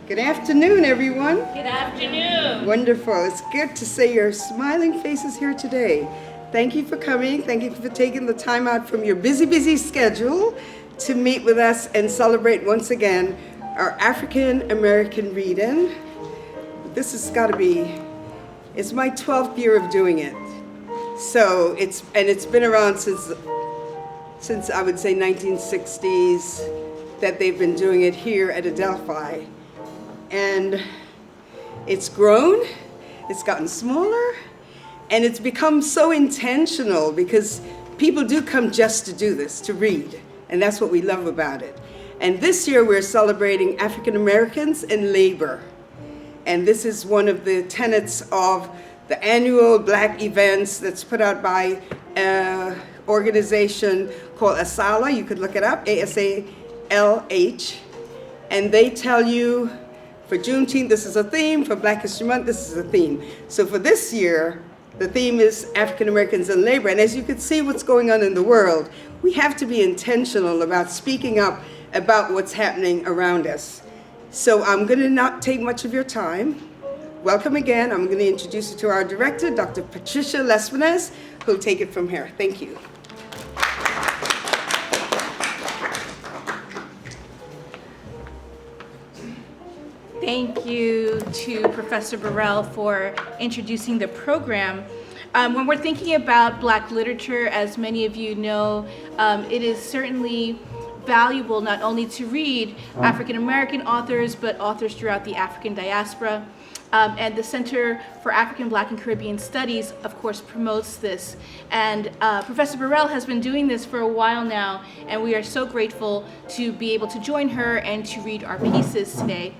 Good afternoon, everyone. Good afternoon. Wonderful. It's good to see your smiling faces here today. Thank you for coming. Thank you for taking the time out from your busy schedule to meet with us and celebrate once again our African American reading. This has got to be, it's my 12th year of doing it. So it's been around since I would say 1960s that they've been doing it here at Adelphi. And it's grown, it's gotten smaller, and it's become so intentional because people do come just to do this, to read, and that's what we love about it. And this year we're celebrating African Americans in labor. And this is one of the tenets of the annual Black events that's put out by an organization called ASALH. You could look it up, ASALH. And they tell you, for Juneteenth, this is a theme. For Black History Month, this is a theme. So for this year, the theme is African Americans in labor. And as you can see what's going on in the world, we have to be intentional about speaking up about what's happening around us. So I'm going to not take much of your time. Welcome again. I'm going to introduce you to our director, Dr. Patricia Lespines, who'll take it from here. Thank you. Thank you to Professor Burrell for introducing the program. When we're thinking about Black literature, as many of you know, it is certainly valuable not only to read African American authors, but authors throughout the African diaspora. And the Center for African, Black, and Caribbean Studies, of course, promotes this. And Professor Burrell has been doing this for a while now, and we are so grateful to be able to join her and to read our pieces today.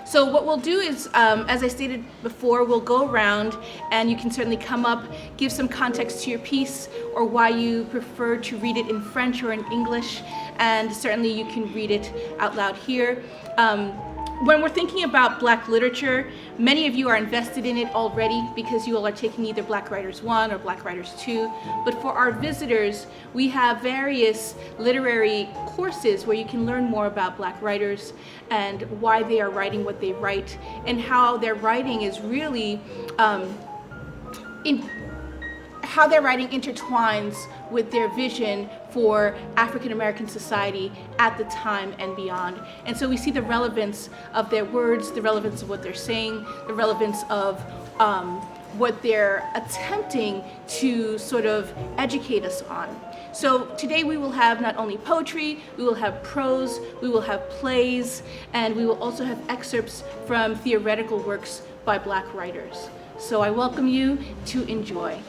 So what we'll do is, as I stated before, we'll go around and you can certainly come up, give some context to your piece or why you prefer to read it in French or in English, and certainly you can read it out loud here. When we're thinking about Black literature, many of you are invested in it already because you all are taking either Black Writers 1 or Black Writers 2. But for our visitors, we have various literary courses where you can learn more about Black writers and why they are writing what they write and how their writing is really, how their writing intertwines with their vision for African American society at the time and beyond. And so we see the relevance of their words, the relevance of what they're saying, the relevance of what they're attempting to sort of educate us on. So today we will have not only poetry, we will have prose, we will have plays, and we will also have excerpts from theoretical works by Black writers. So I welcome you to enjoy.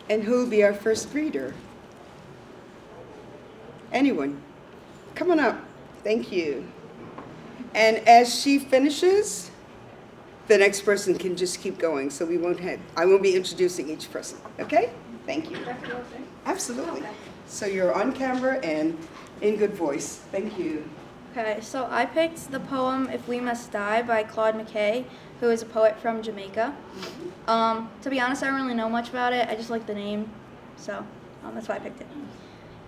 And who'll be our first reader? Anyone? Come on up. Thank you. And as she finishes, the next person can just keep going, so I won't be introducing each person. Okay? Thank you. Absolutely. So you're on camera and in good voice. Thank you. Okay, so I picked the poem If We Must Die by Claude McKay, who is a poet from Jamaica. To be honest, I don't really know much about it. I just like the name, so that's why I picked it.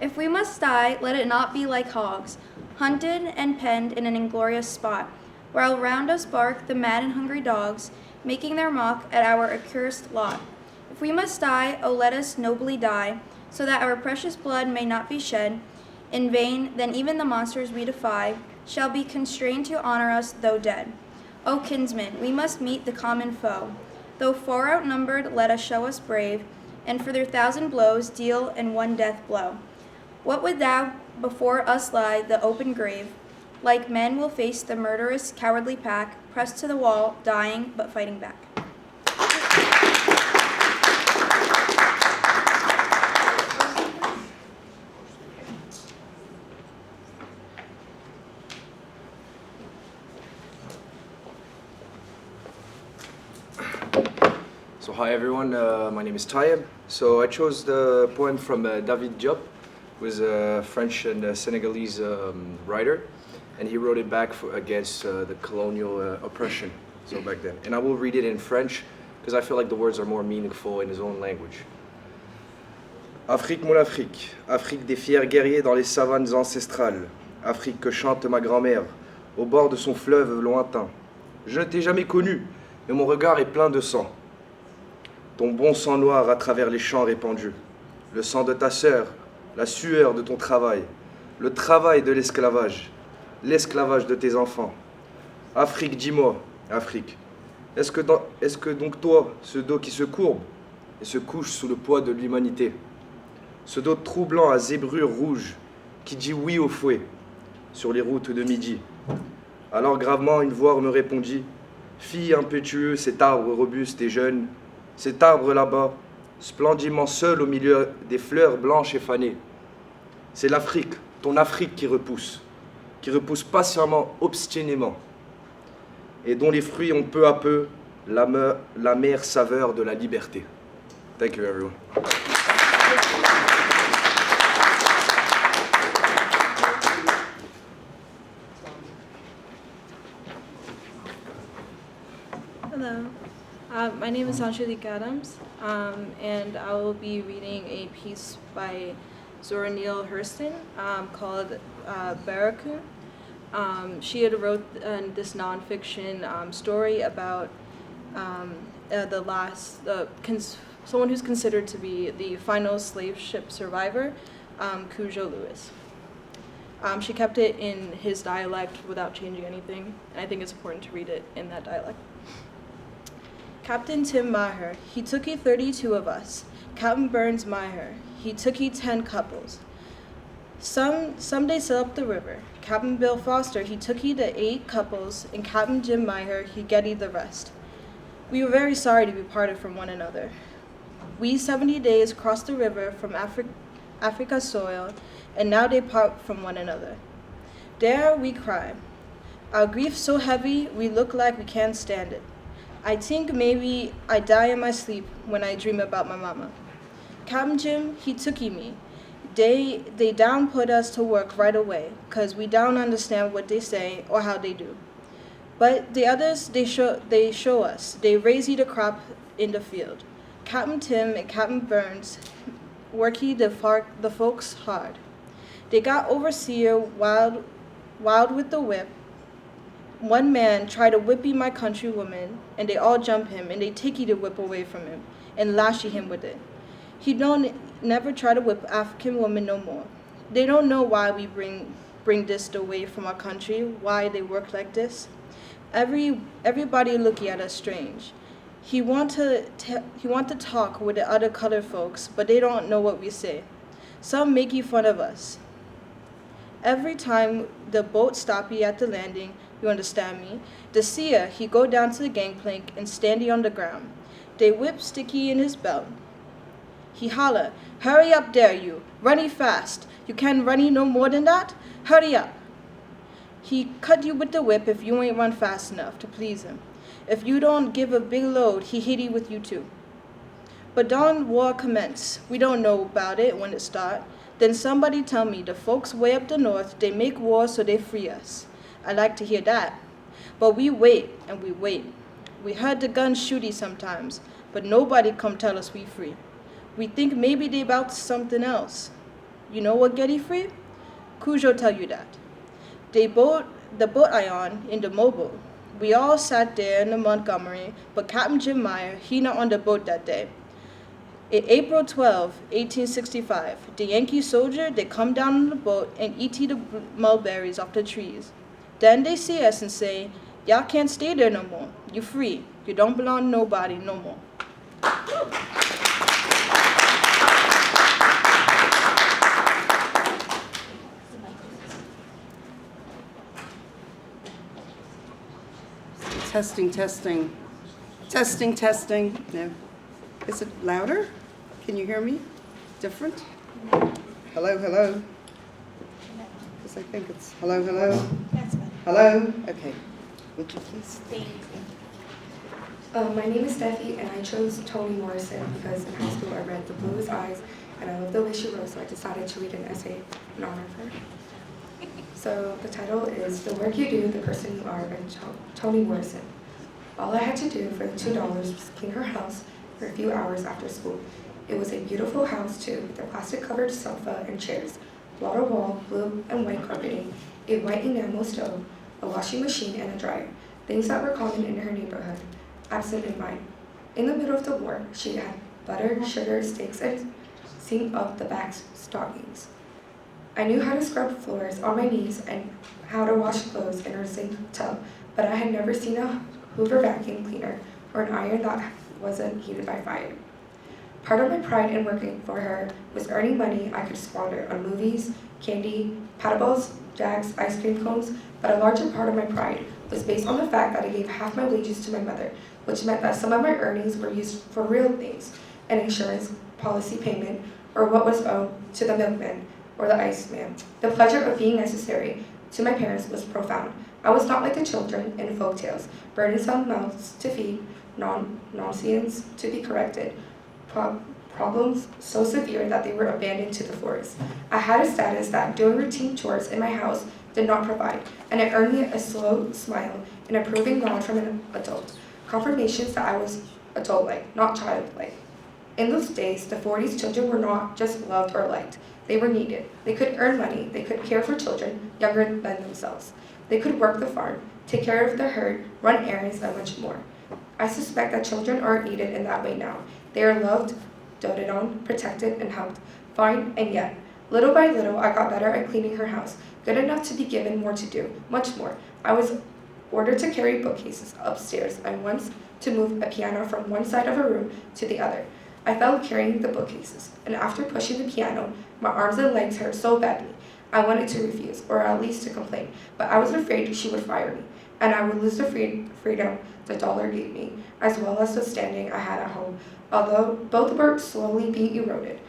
If we must die, let it not be like hogs, hunted and penned in an inglorious spot, while round us bark the mad and hungry dogs, making their mock at our accursed lot. If we must die, oh let us nobly die, so that our precious blood may not be shed in vain, then even the monsters we defy shall be constrained to honor us though dead. O kinsmen, we must meet the common foe. Though far outnumbered, let us show us brave, and for their 1,000 blows deal in one death blow. What would thou before us lie the open grave? Like men will face the murderous, cowardly pack, pressed to the wall, dying but fighting back. So hi everyone, my name is Tayeb. So I chose the poem from David Diop, who is a French and Senegalese writer, and he wrote it back against the colonial oppression, so back then. And I will read it in French because I feel like the words are more meaningful in his own language. Afrique, mon Afrique, Afrique des fiers guerriers dans les savanes ancestrales, Afrique que chante ma grand-mère, au bord de son fleuve lointain. Je ne t'ai jamais connu, mais mon regard est plein de sang. Ton bon sang noir à travers les champs répandus, le sang de ta sœur, la sueur de ton travail, le travail de l'esclavage de tes enfants. Afrique, dis-moi, Afrique, est-ce que donc toi, ce dos qui se courbe et se couche sous le poids de l'humanité, ce dos troublant à zébrure rouge qui dit oui au fouet sur les routes de midi. Alors gravement une voix me répondit, fille impétueuse, cet arbre robuste et jeune, cet arbre là-bas, splendidement seul au milieu des fleurs blanches et fanées. C'est l'Afrique, ton Afrique qui repousse patiemment, obstinément, et dont les fruits ont peu à peu l'amère saveur de la liberté. Thank you, everyone. Hello, my name is Angelique Adams, and I will be reading a piece by Zora Neale Hurston called Barracoon. She had wrote this nonfiction story about someone who's considered to be the final slave ship survivor, Cujo Lewis. She kept it in his dialect without changing anything, and I think it's important to read it in that dialect. Captain Tim Maher, he took 32 of us. Captain Burns Maher, he took 10 couples. Some they sail up the river. Captain Bill Foster, he took the 8 couples, and Captain Jim Maher, he get the rest. We were very sorry to be parted from one another. We 70 days crossed the river from Africa's soil, and now they part from one another. There we cry. Our grief so heavy, we look like we can't stand it. I think maybe I die in my sleep when I dream about my mama. Captain Jim, he tookie me. They down put us to work right away, 'cause we don't understand what they say or how they do. But the others, they show us. They raise the crop in the field. Captain Tim and Captain Burns work the folks hard. They got overseer wild with the whip. One man tried to whippy my countrywoman, and they all jump him, and they take the whip away from him, and lashy him with it. He don't never try to whip African woman no more. They don't know why we bring this away from our country, why they work like this. Everybody looking at us strange. He want to talk with the other colored folks, but they don't know what we say. Some making fun of us. Every time the boat stoppy at the landing, you understand me, the seer, he go down to the gangplank and standy on the ground. They whip Sticky in his belt. He holler, hurry up there you, runny fast. You can't runny no more than that? Hurry up. He cut you with the whip if you ain't run fast enough to please him. If you don't give a big load, he hit you with you too. But don't war commence. We don't know about it when it start. Then somebody tell me the folks way up the north, they make war so they free us. I like to hear that. But we wait and we wait. We heard the guns shooty sometimes, but nobody come tell us we free. We think maybe they about something else. You know what get free? Cujo tell you that. The boat I on in the mobile. We all sat there in the Montgomery, but Captain Jim Meyer, he not on the boat that day. In April 12, 1865, the Yankee soldier, they come down on the boat and eat the mulberries off the trees. Then they see us and say, y'all can't stay there no more. You free. You don't belong to nobody no more. Testing. No. Is it louder? Can you hear me? Different? Hello? Because I think it's hello? That's fine. Hello? Okay. Would you please? Thank you. My name is Steffi, and I chose Toni Morrison because in high school I read The Bluest Eyes, and I love the way she wrote, so I decided to read an essay in honor of her. So the title is The Work You Do, the Person You Are by Toni Morrison. All I had to do for the $2 was clean her house for a few hours after school, It was a beautiful house too, with a plastic-covered sofa and chairs, wall-to-wall blue and white carpeting, a white enamel stove, a washing machine, and a dryer, things that were common in her neighborhood, absent in mine. In the middle of the war, she had butter, sugar, steaks, and seen up the back stockings. I knew how to scrub floors on my knees and how to wash clothes in her sink tub, but I had never seen a Hoover vacuum cleaner or an iron that wasn't heated by fire. Part of my pride in working for her was earning money I could squander on movies, candy, paddleballs, Jags, ice cream cones, but a larger part of my pride was based on the fact that I gave half my wages to my mother, which meant that some of my earnings were used for real things, an insurance policy payment, or what was owed to the milkman or the iceman. The pleasure of being necessary to my parents was profound. I was not like the children in folk tales, burdensome mouths to feed, nonsense to be corrected, problems so severe that they were abandoned to the forest. I had a status that doing routine chores in my house did not provide, and it earned me a slow smile and approving nod from an adult. Confirmations that I was adult-like, not childlike. In those days, the 40s children were not just loved or liked. They were needed. They could earn money. They could care for children younger than themselves. They could work the farm, take care of the herd, run errands, and much more. I suspect that children aren't needed in that way now. They are loved, doted on, protected, and helped. Fine, and yet, little by little, I got better at cleaning her house, good enough to be given more to do, much more. I was ordered to carry bookcases upstairs, and once to move a piano from one side of a room to the other. I fell carrying the bookcases, and after pushing the piano, my arms and legs hurt so badly. I wanted to refuse, or at least to complain, but I was afraid she would fire me, and I would lose the freedom the dollar gave me, as well as the standing I had at home, although both were slowly being eroded.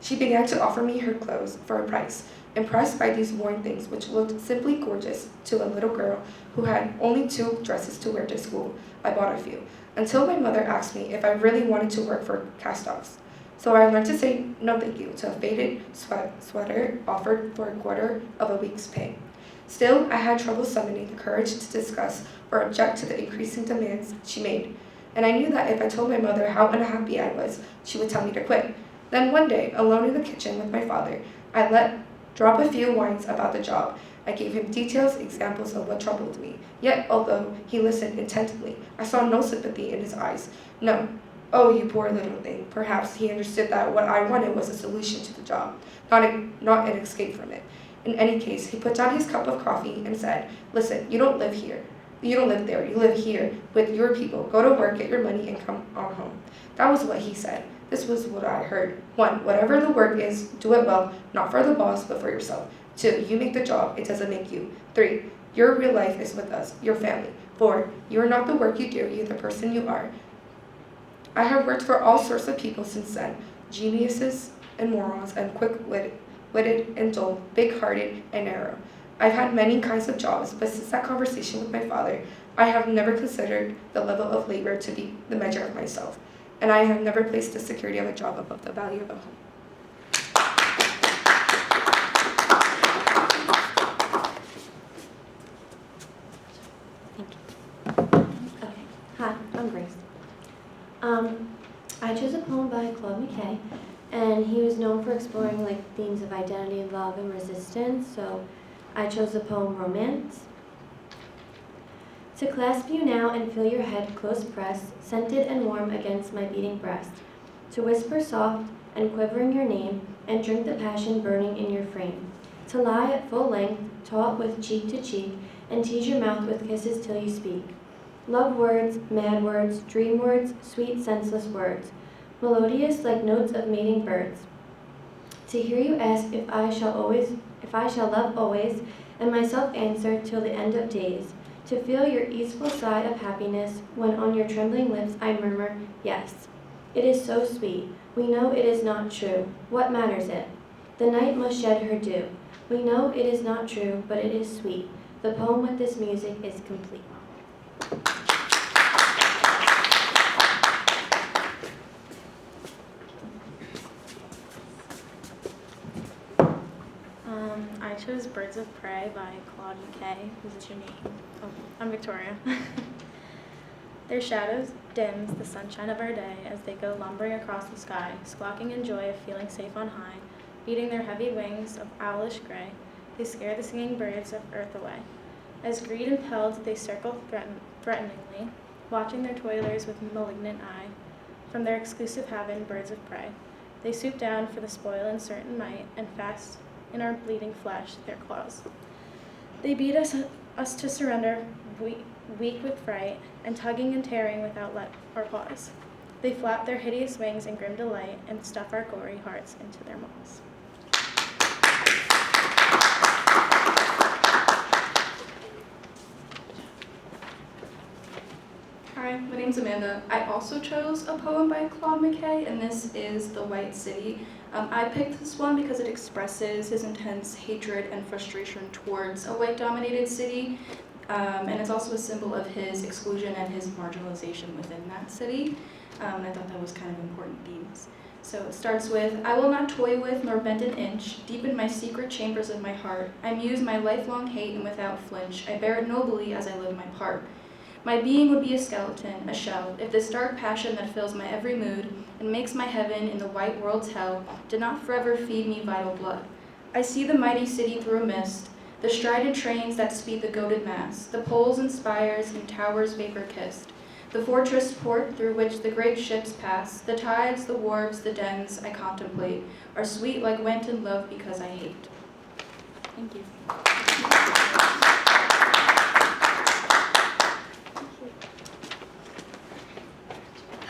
She began to offer me her clothes for a price, impressed by these worn things which looked simply gorgeous to a little girl who had only 2 dresses to wear to school. I bought a few, until my mother asked me if I really wanted to work for cast-offs. So I learned to say no thank you to a faded sweater offered for a quarter of a week's pay. Still, I had trouble summoning the courage to discuss or object to the increasing demands she made, and I knew that if I told my mother how unhappy I was, she would tell me to quit. Then one day, alone in the kitchen with my father, I let drop a few lines about the job. I gave him details, examples of what troubled me. Yet, although he listened intently, I saw no sympathy in his eyes. No. Oh, you poor little thing. Perhaps he understood that what I wanted was a solution to the job, not an escape from it. In any case, he put down his cup of coffee and said, "Listen, you don't live here. You don't live there. You live here with your people. Go to work, get your money, and come on home." That was what he said. This was what I heard. 1, whatever the work is, do it well, not for the boss, but for yourself. 2, you make the job, it doesn't make you. 3, your real life is with us, your family. 4, you are not the work you do, you're the person you are. I have worked for all sorts of people since then, geniuses and morons and quick-witted and dull, big-hearted and narrow. I've had many kinds of jobs, but since that conversation with my father, I have never considered the level of labor to be the measure of myself, and I have never placed the security of a job above the value of a home. Okay. Hi, I'm Grace. I chose a poem by Claude McKay, and he was known for exploring themes of identity, love, and resistance. So I chose the poem Romance. To clasp you now and feel your head close pressed, scented and warm against my beating breast. To whisper soft and quivering your name, and drink the passion burning in your frame. To lie at full length, taut with cheek to cheek, and tease your mouth with kisses till you speak. Love words, mad words, dream words, sweet senseless words, melodious like notes of mating birds. To hear you ask if I shall love always, and myself answer till the end of days. To feel your easeful sigh of happiness, when on your trembling lips I murmur, yes. It is so sweet. We know it is not true. What matters it? The night must shed her dew. We know it is not true, but it is sweet. The poem with this music is complete. I chose Birds of Prey by Claude McKay. Is it your name? Oh, I'm Victoria. Their shadows dims the sunshine of our day as they go lumbering across the sky, squawking in joy of feeling safe on high, beating their heavy wings of owlish gray. They scare the singing birds of earth away. As greed impelled, they circle threateningly, watching their toilers with malignant eye. From their exclusive haven, birds of prey, they swoop down for the spoil in certain might, and fast in our bleeding flesh their claws. They beat us to surrender, weak with fright, and tugging and tearing without let or pause. They flap their hideous wings in grim delight, and stuff our gory hearts into their maws. Hi, my name's Amanda. I also chose a poem by Claude McKay, and this is The White City. I picked this one because it expresses his intense hatred and frustration towards a white-dominated city, and it's also a symbol of his exclusion and his marginalization within that city. And I thought that was kind of important themes. So it starts with, I will not toy with nor bend an inch, deep in my secret chambers of my heart. I muse my lifelong hate, and without flinch, I bear it nobly as I live my part. My being would be a skeleton, a shell, if this dark passion that fills my every mood and makes my heaven in the white world's hell did not forever feed me vital blood. I see the mighty city through a mist, the strident trains that speed the goated mass, the poles and spires and towers vapor-kissed, the fortress port through which the great ships pass, the tides, the wharves, the dens I contemplate, are sweet like wanton love because I hate. Thank you.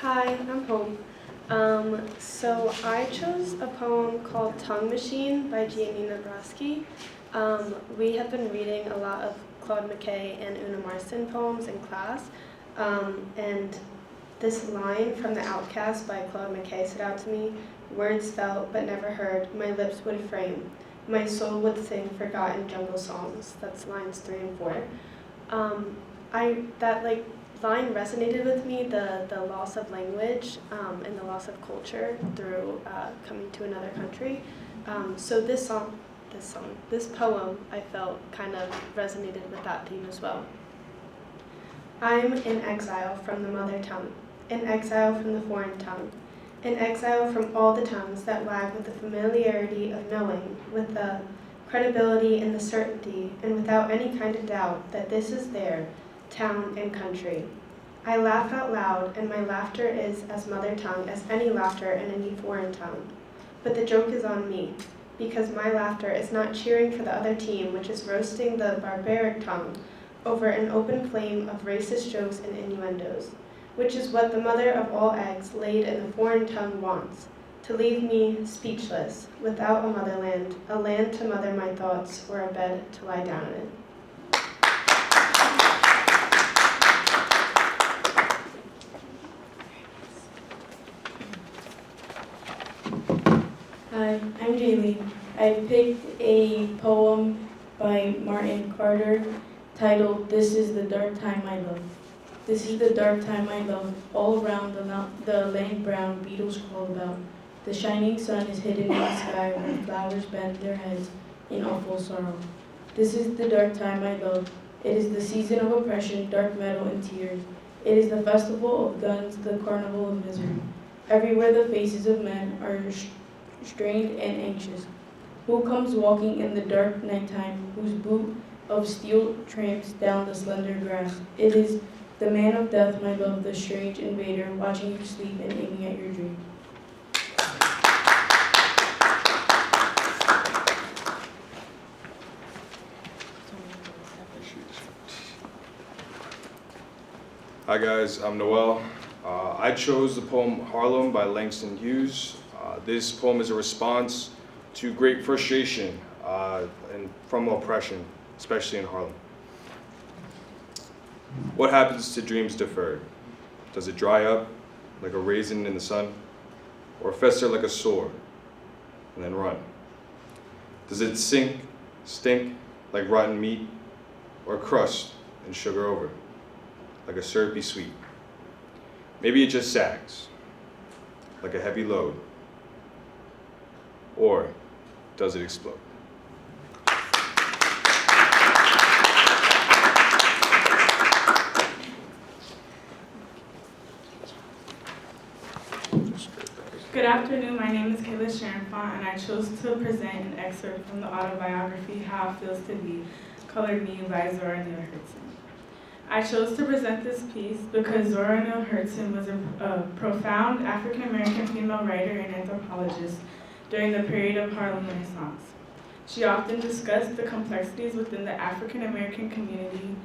Hi, I'm home. So I chose a poem called Tongue Machine by Giannina Braschi. We have been reading a lot of Claude McKay and Una Marston poems in class, and this line from The Outcast by Claude McKay stood out to me. Words felt but never heard, my lips would frame, my soul would sing forgotten jungle songs. That's lines 3 and 4. That line resonated with me, the loss of language and the loss of culture through coming to another country. So this poem, I felt kind of resonated with that theme as well. I'm in exile from the mother tongue, in exile from the foreign tongue, in exile from all the tongues that wag with the familiarity of knowing, with the credibility and the certainty, and without any kind of doubt that this is their town and country. I laugh out loud, and my laughter is as mother tongue as any laughter in any foreign tongue. But the joke is on me, because my laughter is not cheering for the other team, which is roasting the barbaric tongue over an open flame of racist jokes and innuendos, which is what the mother of all eggs laid in the foreign tongue wants, to leave me speechless, without a motherland, a land to mother my thoughts, or a bed to lie down in. Hi, I'm Jaylee. I picked a poem by Martin Carter titled, This is the Dark Time I Love. This is the dark time I love. All around the land brown beetles crawl about. The shining sun is hidden in the sky where flowers bend their heads in awful sorrow. This is the dark time I love. It is the season of oppression, dark metal and tears. It is the festival of guns, the carnival of misery. Everywhere the faces of men are strained and anxious. Who comes walking in the dark nighttime, whose boot of steel tramps down the slender grass? It is the man of death, my love, the strange invader, watching you sleep and aiming at your dream. Hi guys, I'm Noel. I chose the poem Harlem by Langston Hughes. This poem is a response to great frustration and from oppression, especially in Harlem. What happens to dreams deferred? Does it dry up like a raisin in the sun, or fester like a sore and then run? Does it stink like rotten meat, or crust and sugar over, like a syrupy sweet? Maybe it just sags, like a heavy load. Or does it explode? Good afternoon, my name is Kayla Sharonfont, and I chose to present an excerpt from the autobiography How It Feels to Be, Colored Me by Zora Neale Hurston. I chose to present this piece because Zora Neale Hurston was a profound African-American female writer and anthropologist during the period of Harlem Renaissance. She often discussed the complexities within the African-American community.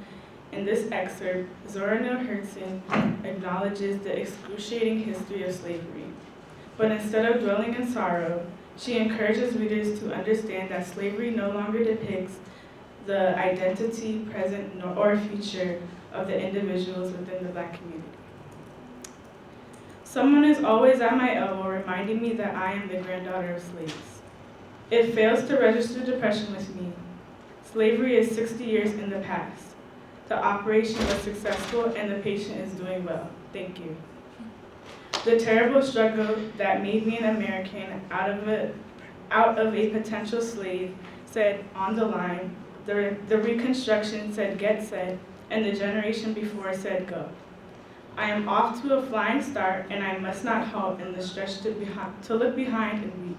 In this excerpt, Zora Neale Hurston acknowledges the excruciating history of slavery. But instead of dwelling in sorrow, she encourages readers to understand that slavery no longer depicts the identity, present, or future of the individuals within the Black community. Someone is always at my elbow reminding me that I am the granddaughter of slaves. It fails to register depression with me. Slavery is 60 years in the past. The operation was successful and the patient is doing well. Thank you. The terrible struggle that made me an American out of a potential slave said, on the line. The Reconstruction said, get set, and the generation before said, go. I am off to a flying start, and I must not halt in the stretch to look behind and weep.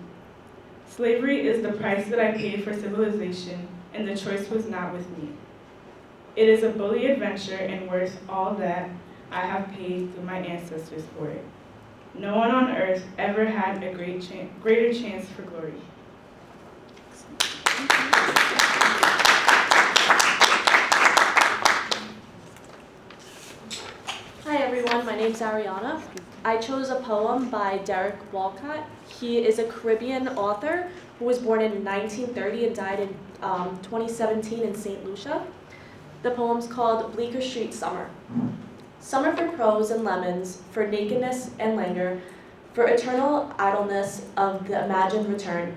Slavery is the price that I paid for civilization, and the choice was not with me. It is a bully adventure and worth all that I have paid through my ancestors for it. No one on earth ever had a greater chance for glory. Hi everyone, my name's Ariana. I chose a poem by Derek Walcott. He is a Caribbean author who was born in 1930 and died in 2017 in St. Lucia. The poem's called Bleecker Street Summer. Summer for crows and lemons, for nakedness and languor, for eternal idleness of the imagined return,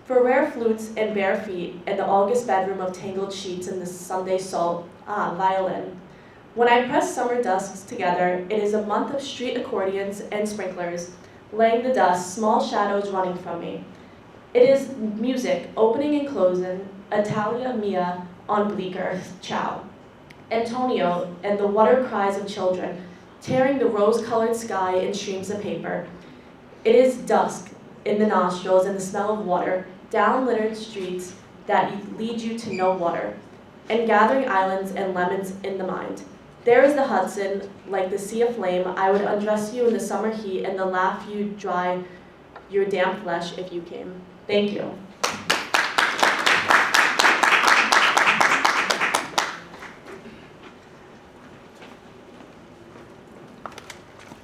for rare flutes and bare feet, and the August bedroom of tangled sheets and the Sunday salt, violin. When I press summer dusks together, it is a month of street accordions and sprinklers, laying the dust, small shadows running from me. It is music, opening and closing, Italia Mia on Bleecker, ciao. Antonio and the water cries of children, tearing the rose-colored sky in streams of paper. It is dusk in the nostrils and the smell of water, down littered streets that lead you to no water, and gathering islands and lemons in the mind. There is the Hudson, like the sea of flame. I would undress you in the summer heat and the laugh you dry your damp flesh if you came. Thank you.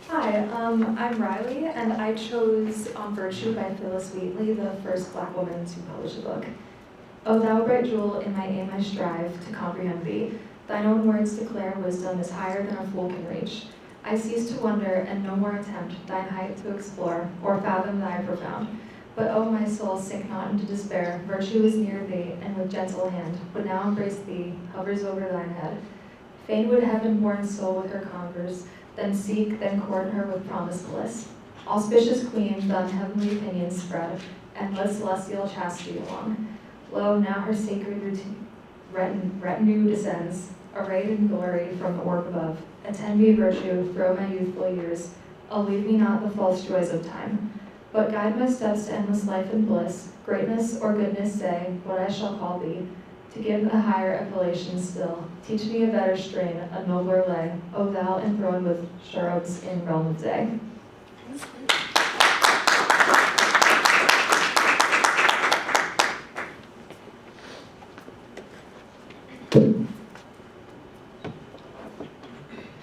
Hi, I'm Riley, and I chose Virtue by Phyllis Wheatley, the first Black woman to publish a book. O thou bright jewel, in my aim I strive to comprehend thee. Thine own words declare wisdom is higher than a fool can reach. I cease to wonder, and no more attempt thine height to explore, or fathom thy profound. But O my soul, sink not into despair, virtue is near thee, and with gentle hand would now embrace thee, hovers over thine head. Fain would heaven-born soul with her converse, then seek, then court her with promised bliss. Auspicious queen, done heavenly pinions spread, and led celestial chastity along. Lo, now her sacred retinue descends, arrayed in glory from the orb above. Attend me, virtue, through my youthful years. I'll leave me not the false joys of time, but guide my steps to endless life and bliss. Greatness or goodness say, what I shall call thee, to give a higher appellation still. Teach me a better strain, a nobler lay, O thou enthroned with cherubs in realm of day.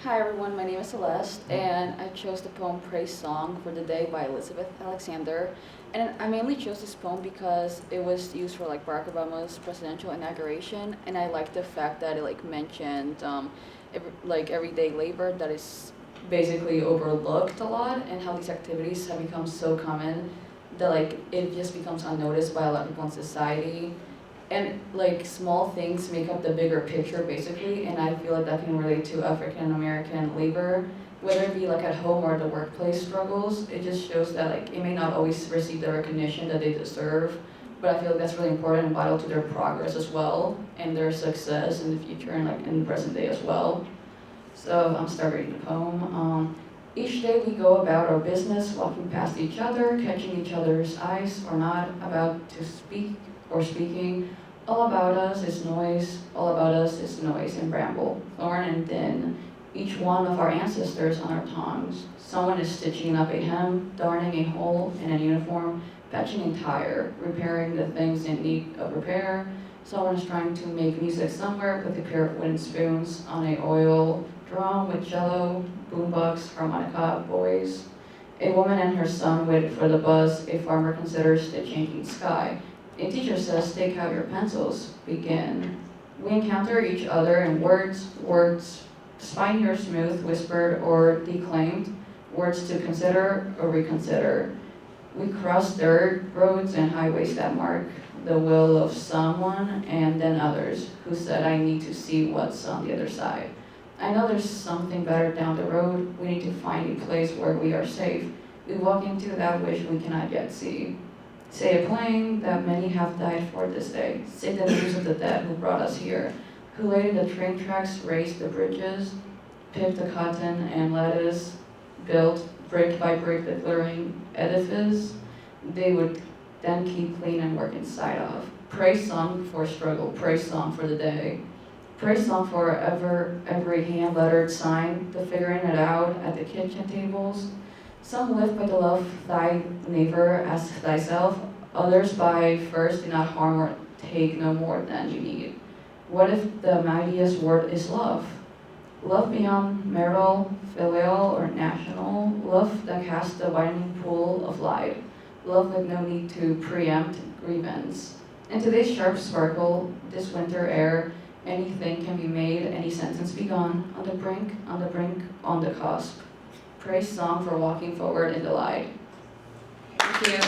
Hi everyone, my name is Celeste, and I chose the poem Praise Song for the Day by Elizabeth Alexander. And I mainly chose this poem because it was used for Barack Obama's presidential inauguration, and I like the fact that it mentioned everyday labor that is basically overlooked a lot, and how these activities have become so common that it just becomes unnoticed by a lot of people in society. And small things make up the bigger picture basically, and I feel that can relate to African American labor, whether it be at home or the workplace struggles. It just shows that it may not always receive the recognition that they deserve, but I feel that's really important and vital to their progress as well, and their success in the future and in the present day as well. So I'm start reading the poem. Each day we go about our business, walking past each other, catching each other's eyes or not, about to speak or speaking. All about us is noise, all about us is noise and bramble, thorn and thin, each one of our ancestors on our tongues. Someone is stitching up a hem, darning a hole in a uniform, patching a tire, repairing the things in need of repair. Someone is trying to make music somewhere with a pair of wooden spoons on a oil drum with cello, boombox, harmonica, boys. A woman and her son wait for the bus. A farmer considers the changing sky. A teacher says, take out your pencils, begin. We encounter each other in words, spiny or smooth, whispered or declaimed, words to consider or reconsider. We cross dirt roads and highways that mark the will of someone and then others who said, I need to see what's on the other side. I know there's something better down the road. We need to find a place where we are safe. We walk into that which we cannot yet see. Say a plane that many have died for this day. Say the news of the dead who brought us here, who laid the train tracks, raised the bridges, picked the cotton and lettuce, built brick by brick the glittering edifice they would then keep clean and work inside of. Praise song for struggle, praise song for the day. Praise song for every hand-lettered sign, the figuring it out at the kitchen tables. Some live by the love thy neighbor as thyself, others by first do not harm or take no more than you need. What if the mightiest word is love? Love beyond marital, filial, or national, love that casts the widening pool of light, love with no need to preempt grievance. In today's sharp sparkle, this winter air, anything can be made, any sentence begun, on the brink, on the cusp. Praise song for walking forward in the light. Thank you.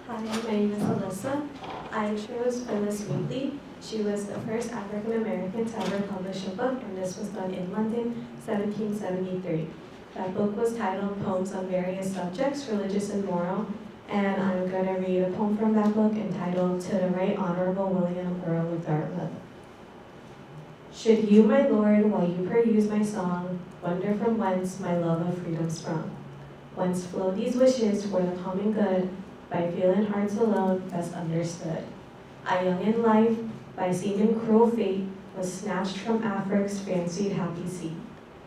Hi, my name is Alyssa. I chose Phyllis Wheatley. She was the first African American to ever publish a book, and this was done in London, 1773. That book was titled Poems on Various Subjects, Religious and Moral, and I'm going to read a poem from that book entitled To the Right Honorable William Earl of Dartmouth. Should you, my lord, while you peruse my song, wonder from whence my love of freedom sprung, whence flow these wishes for the common good, by feeling hearts alone best understood. I young in life, by seeming cruel fate, was snatched from Afric's fancied happy seat.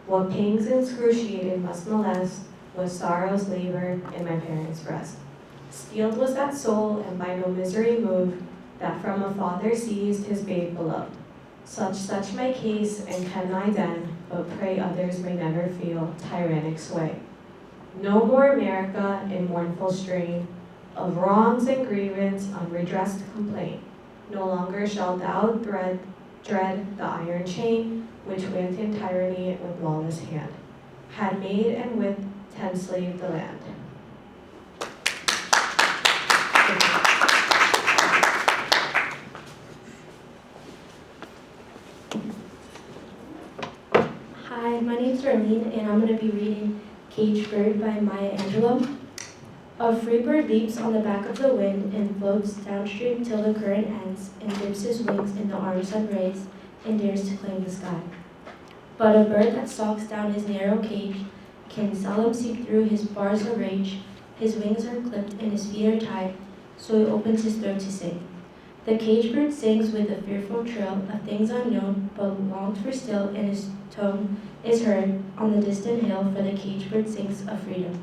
What pangs excruciating must molest was sorrow's labor in my parents' breast. Steeled was that soul, and by no misery moved, that from a father seized his babe beloved. Such my case, and can I then, but pray others may never feel tyrannic sway. No more America in mournful strain, of wrongs and grievance unredressed complaint. No longer shalt thou dread the iron chain, which went in tyranny with lawless hand, had made and with enslaved the land. Hi, my name's Darlene, and I'm going to be reading Caged Bird by Maya Angelou. A free bird leaps on the back of the wind and floats downstream till the current ends, and dips his wings in the armed sun rays, and dares to claim the sky. But a bird that stalks down his narrow cage can seldom see through his bars of rage. His wings are clipped and his feet are tied, so he opens his throat to sing. The caged bird sings with a fearful trill of things unknown, but longs for still, and his tone is heard on the distant hill, for the caged bird sings of freedom.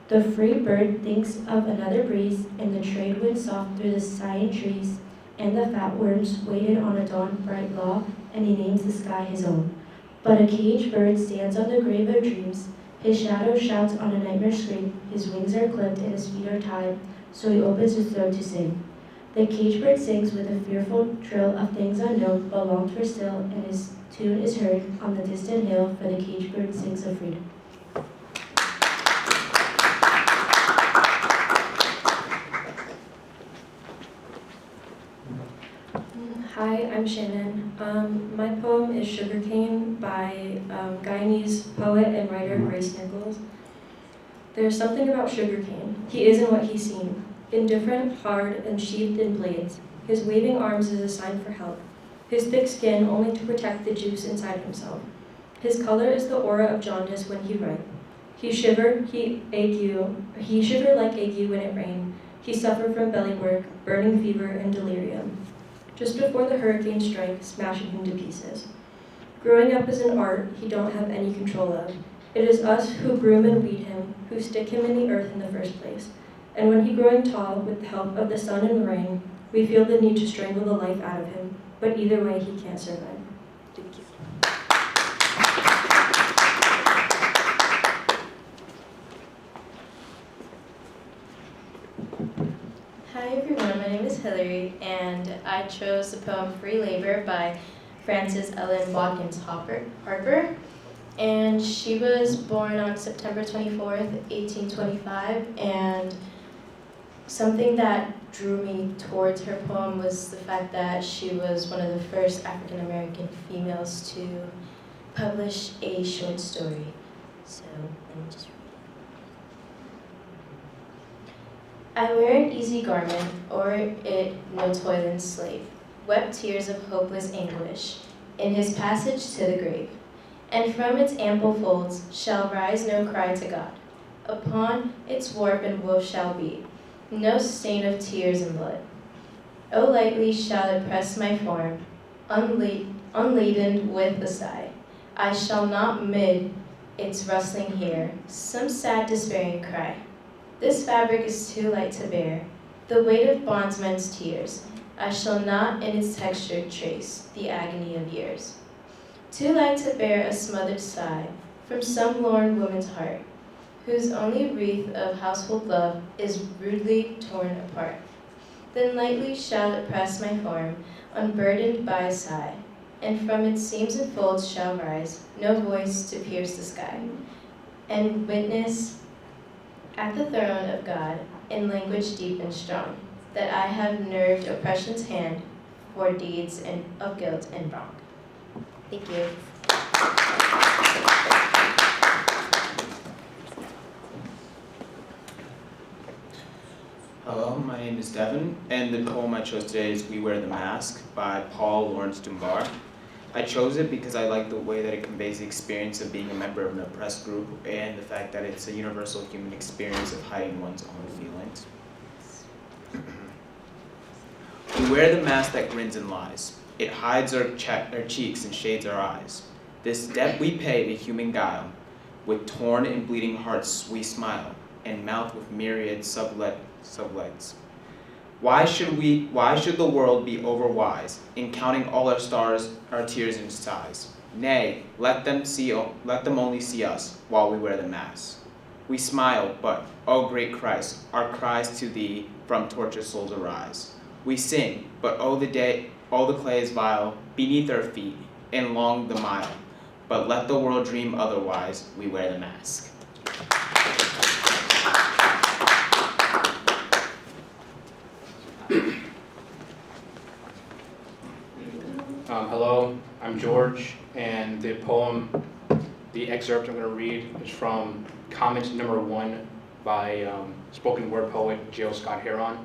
The free bird thinks of another breeze, and the trade wind soft through the sighing trees, and the fat worms waited on a dawn bright law, and he names the sky his own. But a caged bird stands on the grave of dreams, his shadow shouts on a nightmare scream, his wings are clipped and his feet are tied, so he opens his throat to sing. The caged bird sings with a fearful trill of things unknown, but longs for still, and his tune is heard on the distant hill, for the caged bird sings of freedom. Hi, I'm Shannon. My poem is Sugarcane by Guyanese poet and writer Grace Nichols. There's something about sugarcane. He isn't what he seemed. indifferent, hard, and sheathed in blades. His waving arms is a sign for help. His thick skin only to protect the juice inside himself. His color is the aura of jaundice when he ripe. He shiver like ague when it rained. He suffered from belly work, burning fever, and delirium. Just before the hurricane strike, smashing him to pieces. Growing up is an art he don't have any control of. It is us who groom and weed him, who stick him in the earth in the first place. And when he growing tall, with the help of the sun and the rain, we feel the need to strangle the life out of him, but either way he can't survive. Thank you. Hi everyone, my name is Hillary, and I chose the poem Free Labor by Frances Ellen Watkins Harper. And she was born on September 24th, 1825, and something that drew me towards her poem was the fact that she was one of the first African American females to publish a short story. So let me just read it. I wear an easy garment, or it no toiling slave, wept tears of hopeless anguish in his passage to the grave. And from its ample folds shall rise no cry to God. Upon its warp and woof shall be no stain of tears and blood. O lightly shall it press my form, unladen with a sigh. I shall not mid its rustling hear some sad despairing cry. This fabric is too light to bear the weight of bondsmen's tears. I shall not in its texture trace the agony of years. Too light to bear a smothered sigh from some lorn woman's heart, whose only wreath of household love is rudely torn apart. Then lightly shall it press my form, unburdened by a sigh, and from its seams and folds shall rise no voice to pierce the sky, and witness at the throne of God, in language deep and strong, that I have nerved oppression's hand for deeds of guilt and wrong. Thank you. Hello, my name is Devin, and the poem I chose today is We Wear the Mask by Paul Laurence Dunbar. I chose it because I like the way that it conveys the experience of being a member of an oppressed group and the fact that it's a universal human experience of hiding one's own feelings. We wear the mask that grins and lies. It hides our cheeks and shades our eyes. This debt we pay to human guile. With torn and bleeding hearts we smile, and mouth with myriad sublets. Why should the world be overwise in counting all our stars, our tears and sighs? Nay, let them only see us while we wear the mask. We smile, but, O great Christ, our cries to thee from tortured souls arise. We sing, but all the clay is vile beneath our feet, and long the mile. But let the world dream otherwise, we wear the mask. Hello, I'm George, and the excerpt I'm going to read is from comment number 1 by spoken word poet Jill Scott Heron.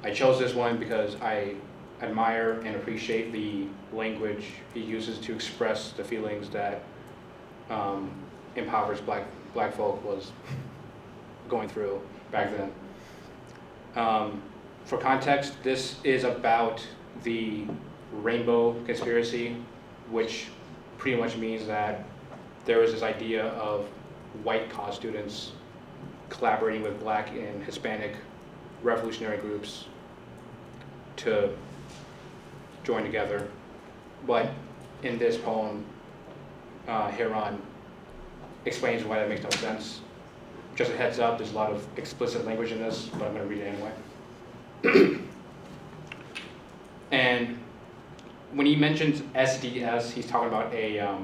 I chose this one because I admire and appreciate the language he uses to express the feelings that impoverished black folk was going through back then. For context, this is about the rainbow conspiracy, which pretty much means that there was this idea of white college students collaborating with black and Hispanic revolutionary groups to join together. But in this poem, Heron explains why that makes no sense. Just a heads up, there's a lot of explicit language in this, but I'm going to read it anyway. And when he mentions SDS, he's talking about a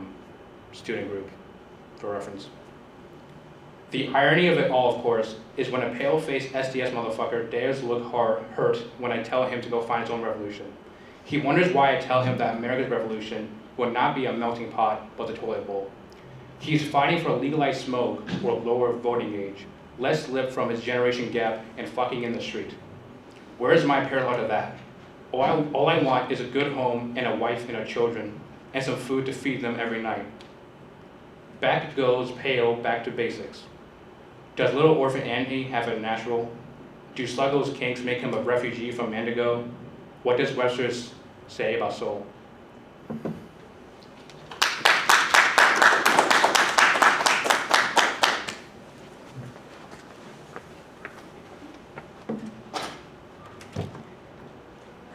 student group, for reference. The irony of it all, of course, is when a pale-faced SDS motherfucker dares look hurt when I tell him to go find his own revolution. He wonders why I tell him that America's revolution would not be a melting pot, but the toilet bowl. He's fighting for legalized smoke or lower voting age, Let's slip from its generation gap and fucking in the street. Where is my parallel to that? All I want is a good home and a wife and a children and some food to feed them every night. Back goes Pale back to basics. Does little orphan Annie have it natural? Do Sluggo's kinks make him a refugee from Mandigo? What does Webster's say about soul?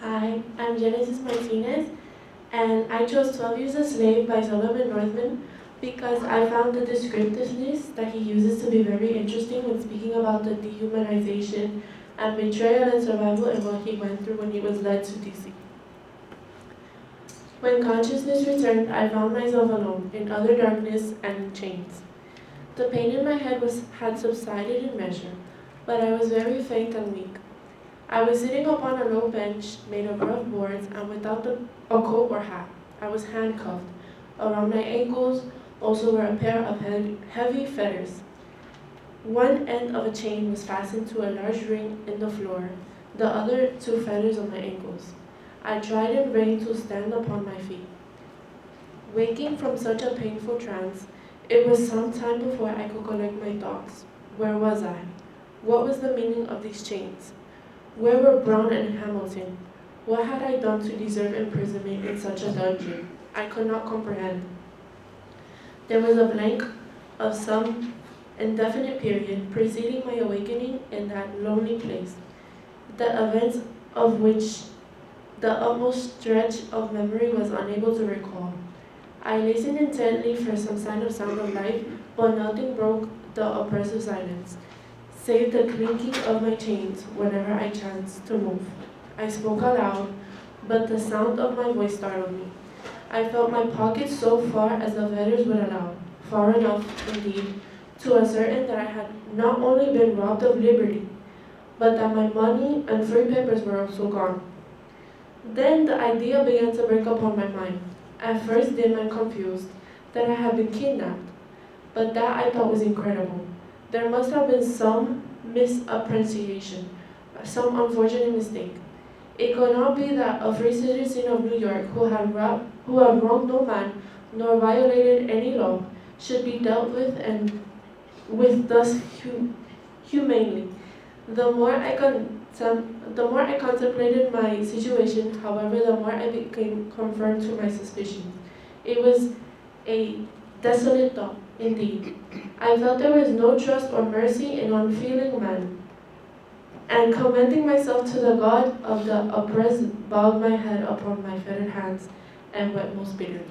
Hi, I'm Genesis Martinez, and I chose 12 Years a Slave by Solomon Northman because I found the descriptiveness that he uses to be very interesting when speaking about the dehumanization and betrayal and survival and what he went through when he was led to DC. When consciousness returned, I found myself alone, in utter darkness and in chains. The pain in my head had subsided in measure, but I was very faint and weak. I was sitting upon a low bench made of rough boards and without a coat or hat. I was handcuffed. Around my ankles also were a pair of heavy fetters. One end of a chain was fastened to a large ring in the floor, the other two fetters on my ankles. I tried in vain to stand upon my feet. Waking from such a painful trance, it was some time before I could collect my thoughts. Where was I? What was the meaning of these chains? Where were Brown and Hamilton? What had I done to deserve imprisonment in such a dungeon? I could not comprehend. There was a blank of some indefinite period preceding my awakening in that lonely place, the events of which the utmost stretch of memory was unable to recall. I listened intently for some sign of life, but nothing broke the oppressive silence, save the clinking of my chains whenever I chanced to move. I spoke aloud, but the sound of my voice startled me. I felt my pockets so far as the fetters would allow, far enough, indeed, to ascertain that I had not only been robbed of liberty, but that my money and free papers were also gone. Then the idea began to break upon my mind, at first dim and confused, that I had been kidnapped, but that I thought was incredible. There must have been some misapprehension, some unfortunate mistake. It could not be that a free citizen of New York who had wronged no man nor violated any law should be dealt with and with thus humanely. The more I contemplated my situation, however, the more I became confirmed to my suspicions. It was a desolate thought, indeed. I felt there was no trust or mercy in unfeeling man, and commending myself to the God of the oppressed, bowed my head upon my fettered hands and wept most bitterly.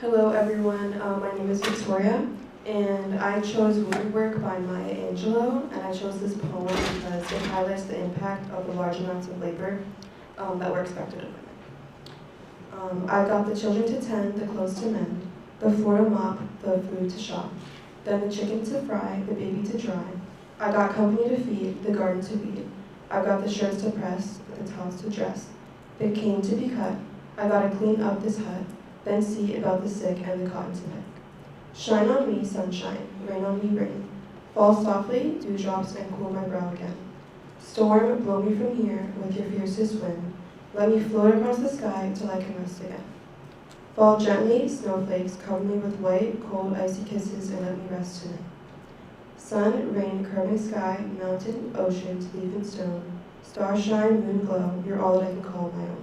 Hello everyone, my name is Victoria, and I chose Woodwork by Maya Angelou, and I chose this poem because it highlights the impact of the large amounts of labor that were expected of women. I got the children to tend, the clothes to mend, the floor to mop, the food to shop, then the chicken to fry, the baby to dry. I got company to feed, the garden to weed. I got the shirts to press, the towels to dress, the cane to be cut. I gotta clean up this hut, then see about the sick and the cotton to pick. Shine on me, sunshine, rain on me, rain. Fall softly, dewdrops, and cool my brow again. Storm, blow me from here with your fiercest wind. Let me float across the sky till I can rest again. Fall gently, snowflakes, cover me with white, cold, icy kisses, and let me rest tonight. Sun, rain, curving sky, mountain, oceans, leaf and stone. Star shine, moon glow, you're all that I can call my own.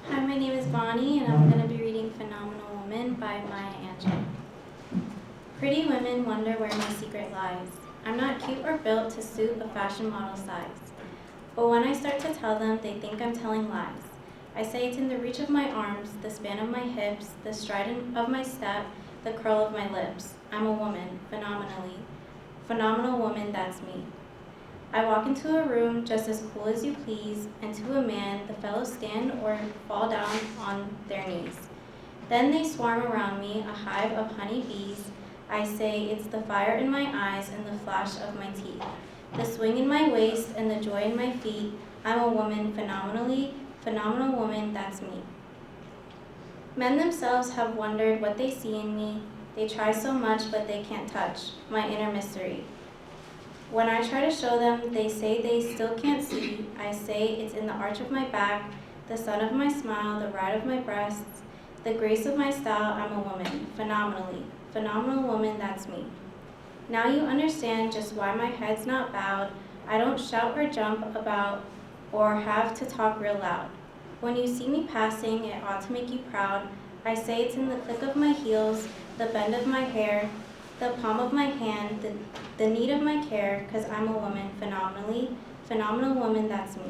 Hi, my name is Bonnie, and I'm going to be reading Phenomenal Woman by Maya Angelou. Pretty women wonder where my secret lies. I'm not cute or built to suit a fashion model size. But when I start to tell them, they think I'm telling lies. I say it's in the reach of my arms, the span of my hips, the stride of my step, the curl of my lips. I'm a woman, phenomenally. Phenomenal woman, that's me. I walk into a room just as cool as you please, and to a man, the fellows stand or fall down on their knees. Then they swarm around me, a hive of honey bees. I say, it's the fire in my eyes and the flash of my teeth, the swing in my waist and the joy in my feet. I'm a woman, phenomenal woman, that's me. Men themselves have wondered what they see in me. They try so much, but they can't touch my inner mystery. When I try to show them, they say they still can't see. I say it's in the arch of my back, the sun of my smile, the ride of my breasts, the grace of my style. I'm a woman, phenomenal woman, that's me. Now you understand just why my head's not bowed. I don't shout or jump about or have to talk real loud. When you see me passing, it ought to make you proud. I say it's in the click of my heels, the bend of my hair, the palm of my hand, the need of my care, 'cause I'm a woman, phenomenal woman, that's me.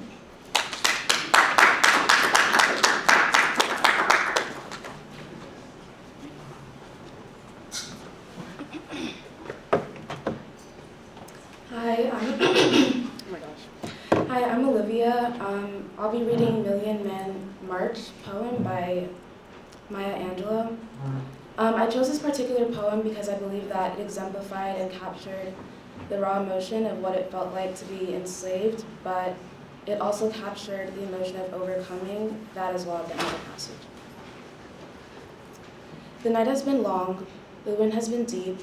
Hi, I'm Olivia. I'll be reading Million Men March poem by Maya Angelou. I chose this particular poem because I believe that it exemplified and captured the raw emotion of what it felt like to be enslaved, but it also captured the emotion of overcoming that as well at the end of the passage. The night has been long, the wind has been deep,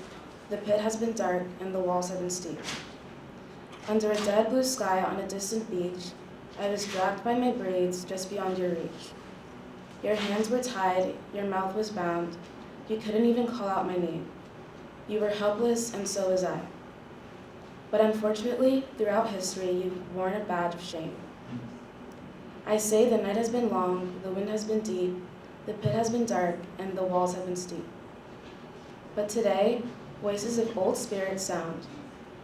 the pit has been dark, and the walls have been steep. Under a dead blue sky on a distant beach, I was dragged by my braids just beyond your reach. Your hands were tied, your mouth was bound, you couldn't even call out my name. You were helpless, and so was I. But unfortunately, throughout history, you've worn a badge of shame. I say the night has been long, the wind has been deep, the pit has been dark, and the walls have been steep. But today, voices of old spirits sound,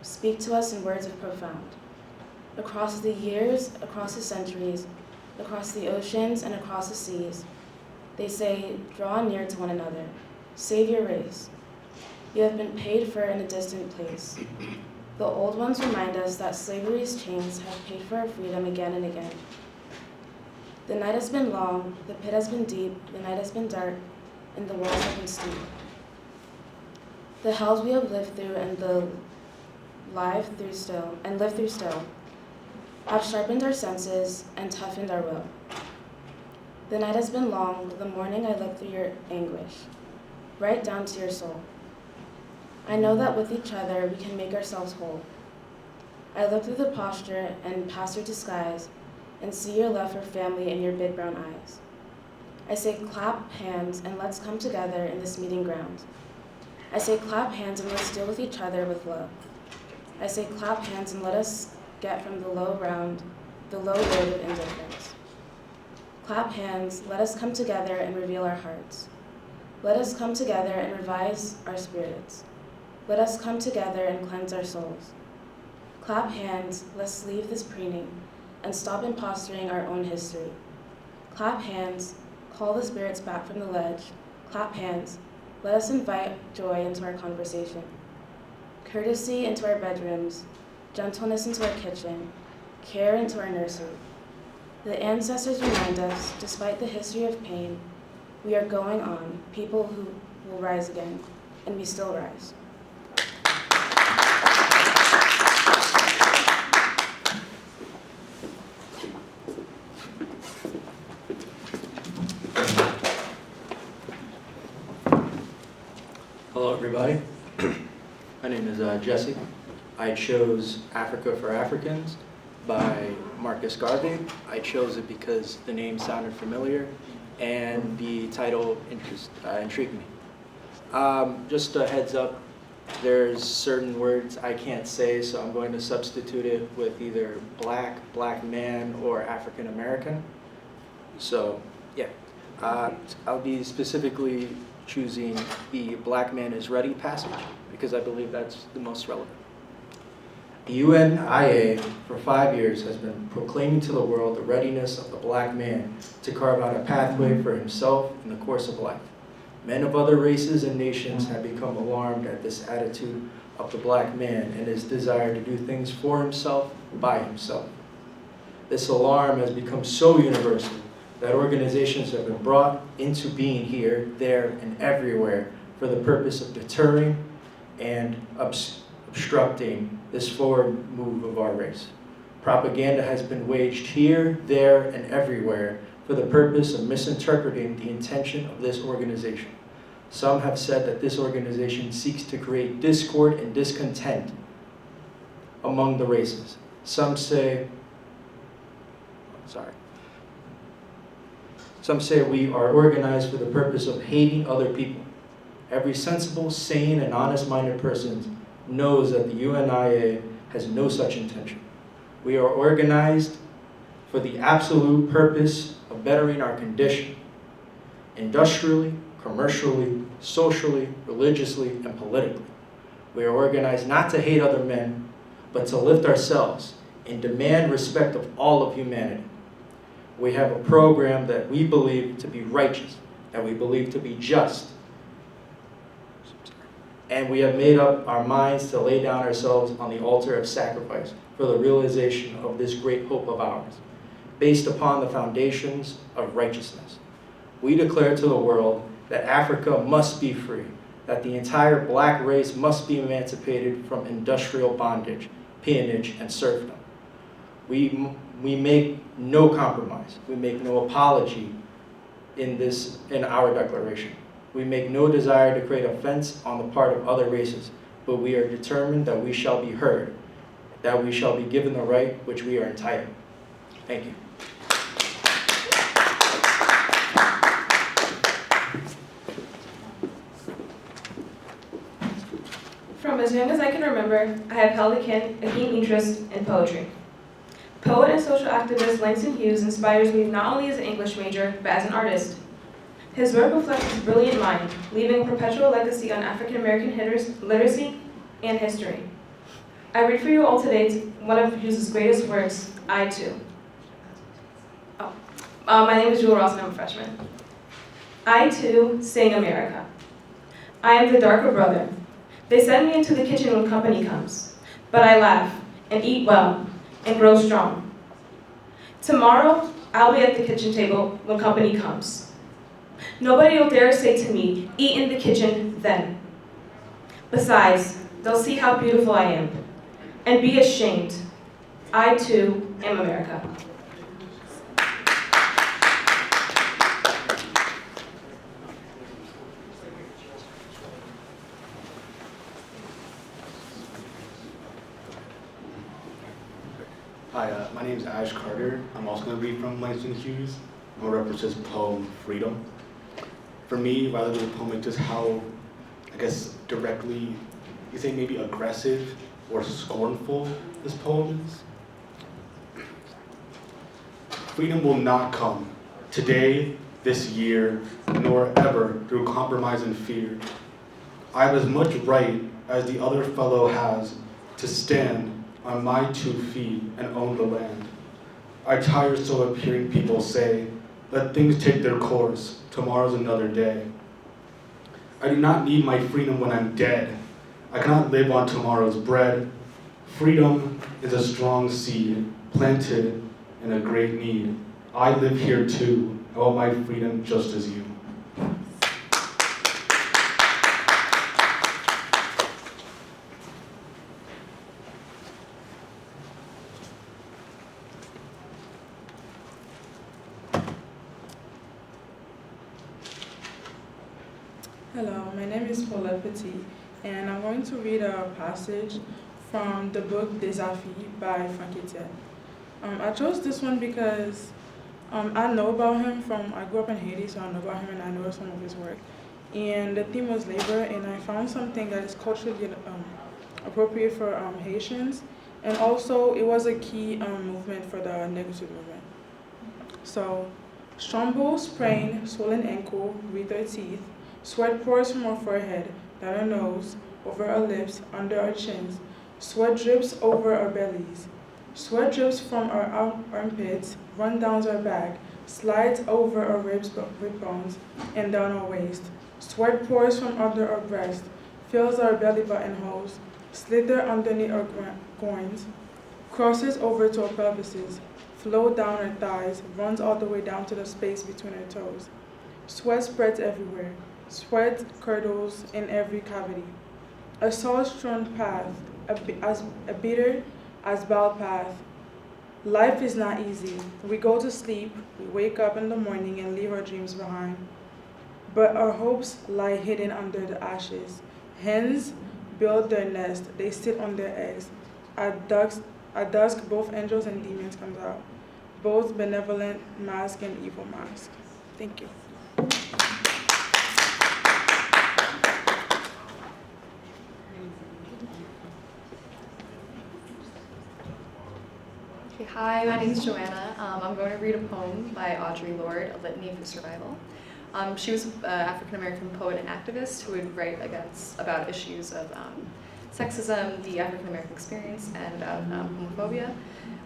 speak to us in words of profound. Across the years, across the centuries, across the oceans and across the seas, they say, draw near to one another, save your race. You have been paid for in a distant place. The old ones remind us that slavery's chains have paid for our freedom again and again. The night has been long, the pit has been deep, the night has been dark, and the walls have been steep. The hells we have lived through and live through still have sharpened our senses and toughened our will. The night has been long, the morning I look through your anguish, right down to your soul. I know that with each other we can make ourselves whole. I look through the posture and past your disguise and see your love for family in your big brown eyes. I say clap hands and let's come together in this meeting ground. I say clap hands and let's deal with each other with love. I say clap hands and let us get from the low road of indifference. Clap hands, let us come together and reveal our hearts. Let us come together and revise our spirits. Let us come together and cleanse our souls. Clap hands, let's leave this preening and stop imposturing our own history. Clap hands, call the spirits back from the ledge. Clap hands, let us invite joy into our conversation. Courtesy into our bedrooms, gentleness into our kitchen, care into our nursery. The ancestors remind us, despite the history of pain, we are going on, people who will rise again, and we still rise. Hello, everybody. My name is Jesse. I chose Africa for Africans by Marcus Garvey. I chose it because the name sounded familiar and the title intrigued me. Just a heads up, there's certain words I can't say, so I'm going to substitute it with either black, black man, or African American. So, yeah. I'll be specifically choosing the Black Man is Ready passage because I believe that's the most relevant. The UNIA for 5 years has been proclaiming to the world the readiness of the black man to carve out a pathway for himself in the course of life. Men of other races and nations have become alarmed at this attitude of the black man and his desire to do things for himself, by himself. This alarm has become so universal that organizations have been brought into being here, there, and everywhere for the purpose of deterring and obstructing this forward move of our race. Propaganda has been waged here, there, and everywhere for the purpose of misinterpreting the intention of this organization. Some have said that this organization seeks to create discord and discontent among the races. Some say we are organized for the purpose of hating other people. Every sensible, sane, and honest-minded person knows that the UNIA has no such intention. We are organized for the absolute purpose of bettering our condition, industrially, commercially, socially, religiously, and politically. We are organized not to hate other men, but to lift ourselves and demand respect of all of humanity. We have a program that we believe to be righteous, that we believe to be just, and we have made up our minds to lay down ourselves on the altar of sacrifice for the realization of this great hope of ours, based upon the foundations of righteousness. We declare to the world that Africa must be free, that the entire black race must be emancipated from industrial bondage, peonage, and serfdom. We make no compromise. We make no apology in our declaration. We make no desire to create offense on the part of other races, but we are determined that we shall be heard, that we shall be given the right which we are entitled. Thank you. From as young as I can remember, I have held a keen interest in poetry. Poet and social activist Langston Hughes inspires me not only as an English major, but as an artist. His work reflects his brilliant mind, leaving a perpetual legacy on African American literacy and history. I read for you all today one of Hughes' greatest works, I Too. My name is Jewel Ross and I'm a freshman. I too sing America. I am the darker brother. They send me into the kitchen when company comes, but I laugh and eat well and grow strong. Tomorrow, I'll be at the kitchen table when company comes. Nobody will dare say to me, eat in the kitchen then. Besides, they'll see how beautiful I am and be ashamed. I too am America. Hi, my name is Ash Carter. I'm also going to read from Langston Hughes. I'm going to reference his poem, Freedom. For me, rather than the poem, it's just how, I guess, directly, you say maybe aggressive or scornful this poem is. Freedom will not come today, this year, nor ever through compromise and fear. I have as much right as the other fellow has to stand on my 2 feet and own the land. I tire so of hearing people say, let things take their course, tomorrow's another day. I do not need my freedom when I'm dead. I cannot live on tomorrow's bread. Freedom is a strong seed, planted in a great need. I live here too. I want my freedom just as you. Hello, my name is Paulette Petit, and I'm going to read a passage from the book Des Affaires by Frank Etienne. I chose this one because I know about him I grew up in Haiti, so I know about him and I know some of his work. And the theme was labor, and I found something that is culturally appropriate for Haitians, and also it was a key movement for the negritude movement. So, Strombo, sprain, swollen ankle, withered teeth, sweat pours from our forehead, down our nose, over our lips, under our chins. Sweat drips over our bellies. Sweat drips from our armpits, runs down our back, slides over our rib bones, and down our waist. Sweat pours from under our breast, fills our belly button holes, slither underneath our groins, crosses over to our pelvises, flow down her thighs, runs all the way down to the space between her toes. Sweat spreads everywhere. Sweat curdles in every cavity. A salt-strewn path, a bitter as bile path. Life is not easy. We go to sleep, we wake up in the morning and leave our dreams behind. But our hopes lie hidden under the ashes. Hens build their nest, they sit on their eggs. At dusk, both angels and demons come out. Both benevolent mask and evil mask. Thank you. Okay, hi, my name is Joanna. I'm going to read a poem by Audre Lorde, A Litany for Survival. She was an African-American poet and activist who would write about issues of sexism, the African-American experience, and about homophobia.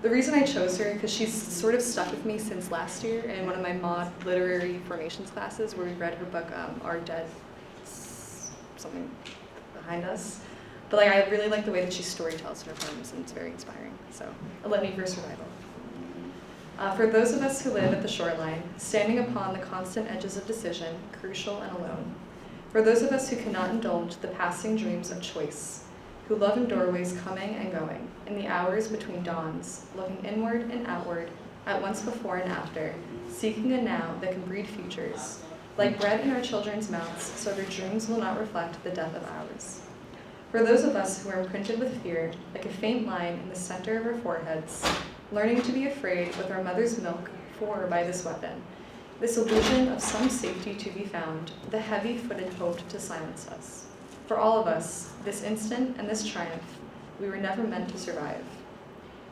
The reason I chose her, because she's sort of stuck with me since last year in one of my mod literary formations classes where we read her book, Our Dead, something behind us. But I really like the way that she storytells in her poems, and it's very inspiring. So, A Litany for Survival. For those of us who live at the shoreline, standing upon the constant edges of decision, crucial and alone. For those of us who cannot indulge the passing dreams of choice, who love in doorways coming and going, in the hours between dawns, looking inward and outward, at once before and after, seeking a now that can breed futures, like bread in our children's mouths, so their dreams will not reflect the death of ours. For those of us who are imprinted with fear, like a faint line in the center of our foreheads, learning to be afraid with our mother's milk for by this weapon, this illusion of some safety to be found, the heavy-footed hope to silence us. For all of us, this instant and this triumph, we were never meant to survive.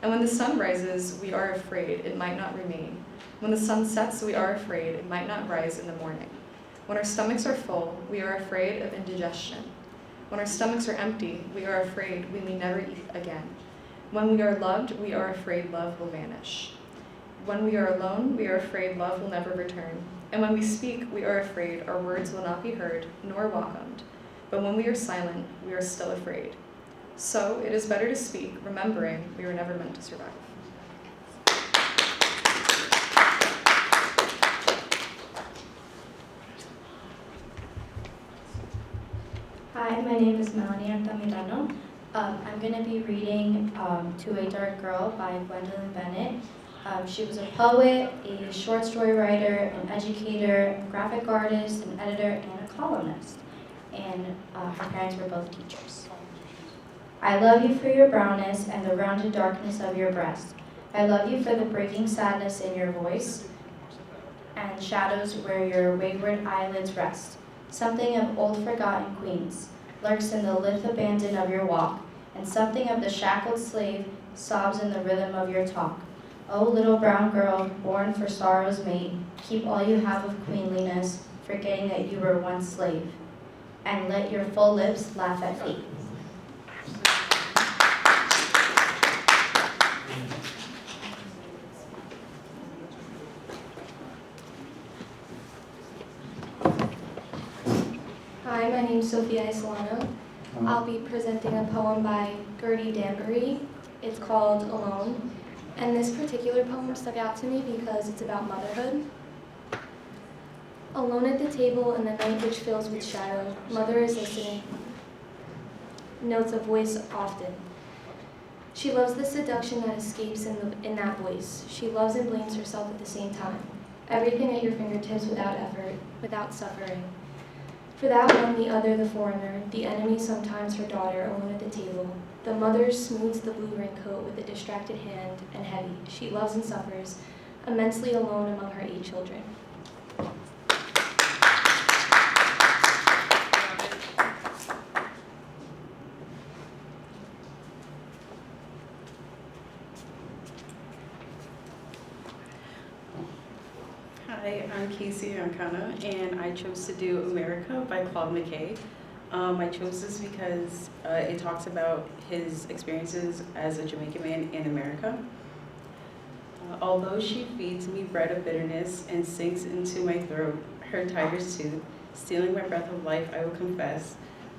And when the sun rises, we are afraid it might not remain. When the sun sets, we are afraid it might not rise in the morning. When our stomachs are full, we are afraid of indigestion. When our stomachs are empty, we are afraid we may never eat again. When we are loved, we are afraid love will vanish. When we are alone, we are afraid love will never return. And when we speak, we are afraid our words will not be heard nor welcomed. But when we are silent, we are still afraid. So it is better to speak, remembering we were never meant to survive. Hi, my name is Melanie Altamirano. I'm going to be reading To a Dark Girl by Gwendolyn Bennett. She was a poet, a short story writer, an educator, a graphic artist, an editor, and a columnist. And her parents were both teachers. I love you for your brownness and the rounded darkness of your breast. I love you for the breaking sadness in your voice and shadows where your wayward eyelids rest. Something of old forgotten queens lurks in the lithe abandon of your walk, and something of the shackled slave sobs in the rhythm of your talk. Oh, little brown girl, born for sorrow's mate, keep all you have of queenliness, forgetting that you were once slave, and let your full lips laugh at fate. Hi, my name is Sophia Isolano. I'll be presenting a poem by Gertie Danbury. It's called Alone. And this particular poem stuck out to me because it's about motherhood. Alone at the table in the night which fills with shadow, mother is listening, notes a voice often. She loves the seduction that escapes in that voice. She loves and blames herself at the same time. Everything at your fingertips without effort, without suffering. For that one, the other, the foreigner, the enemy, sometimes her daughter, alone at the table. The mother smooths the blue raincoat with a distracted hand and heavy. She loves and suffers, immensely alone among her 8 children. Hi, I'm Casey Ancana, and I chose to do America by Claude McKay. I chose this because it talks about his experiences as a Jamaican man in America. Although she feeds me bread of bitterness and sinks into my throat her tiger's tooth, stealing my breath of life, I will confess.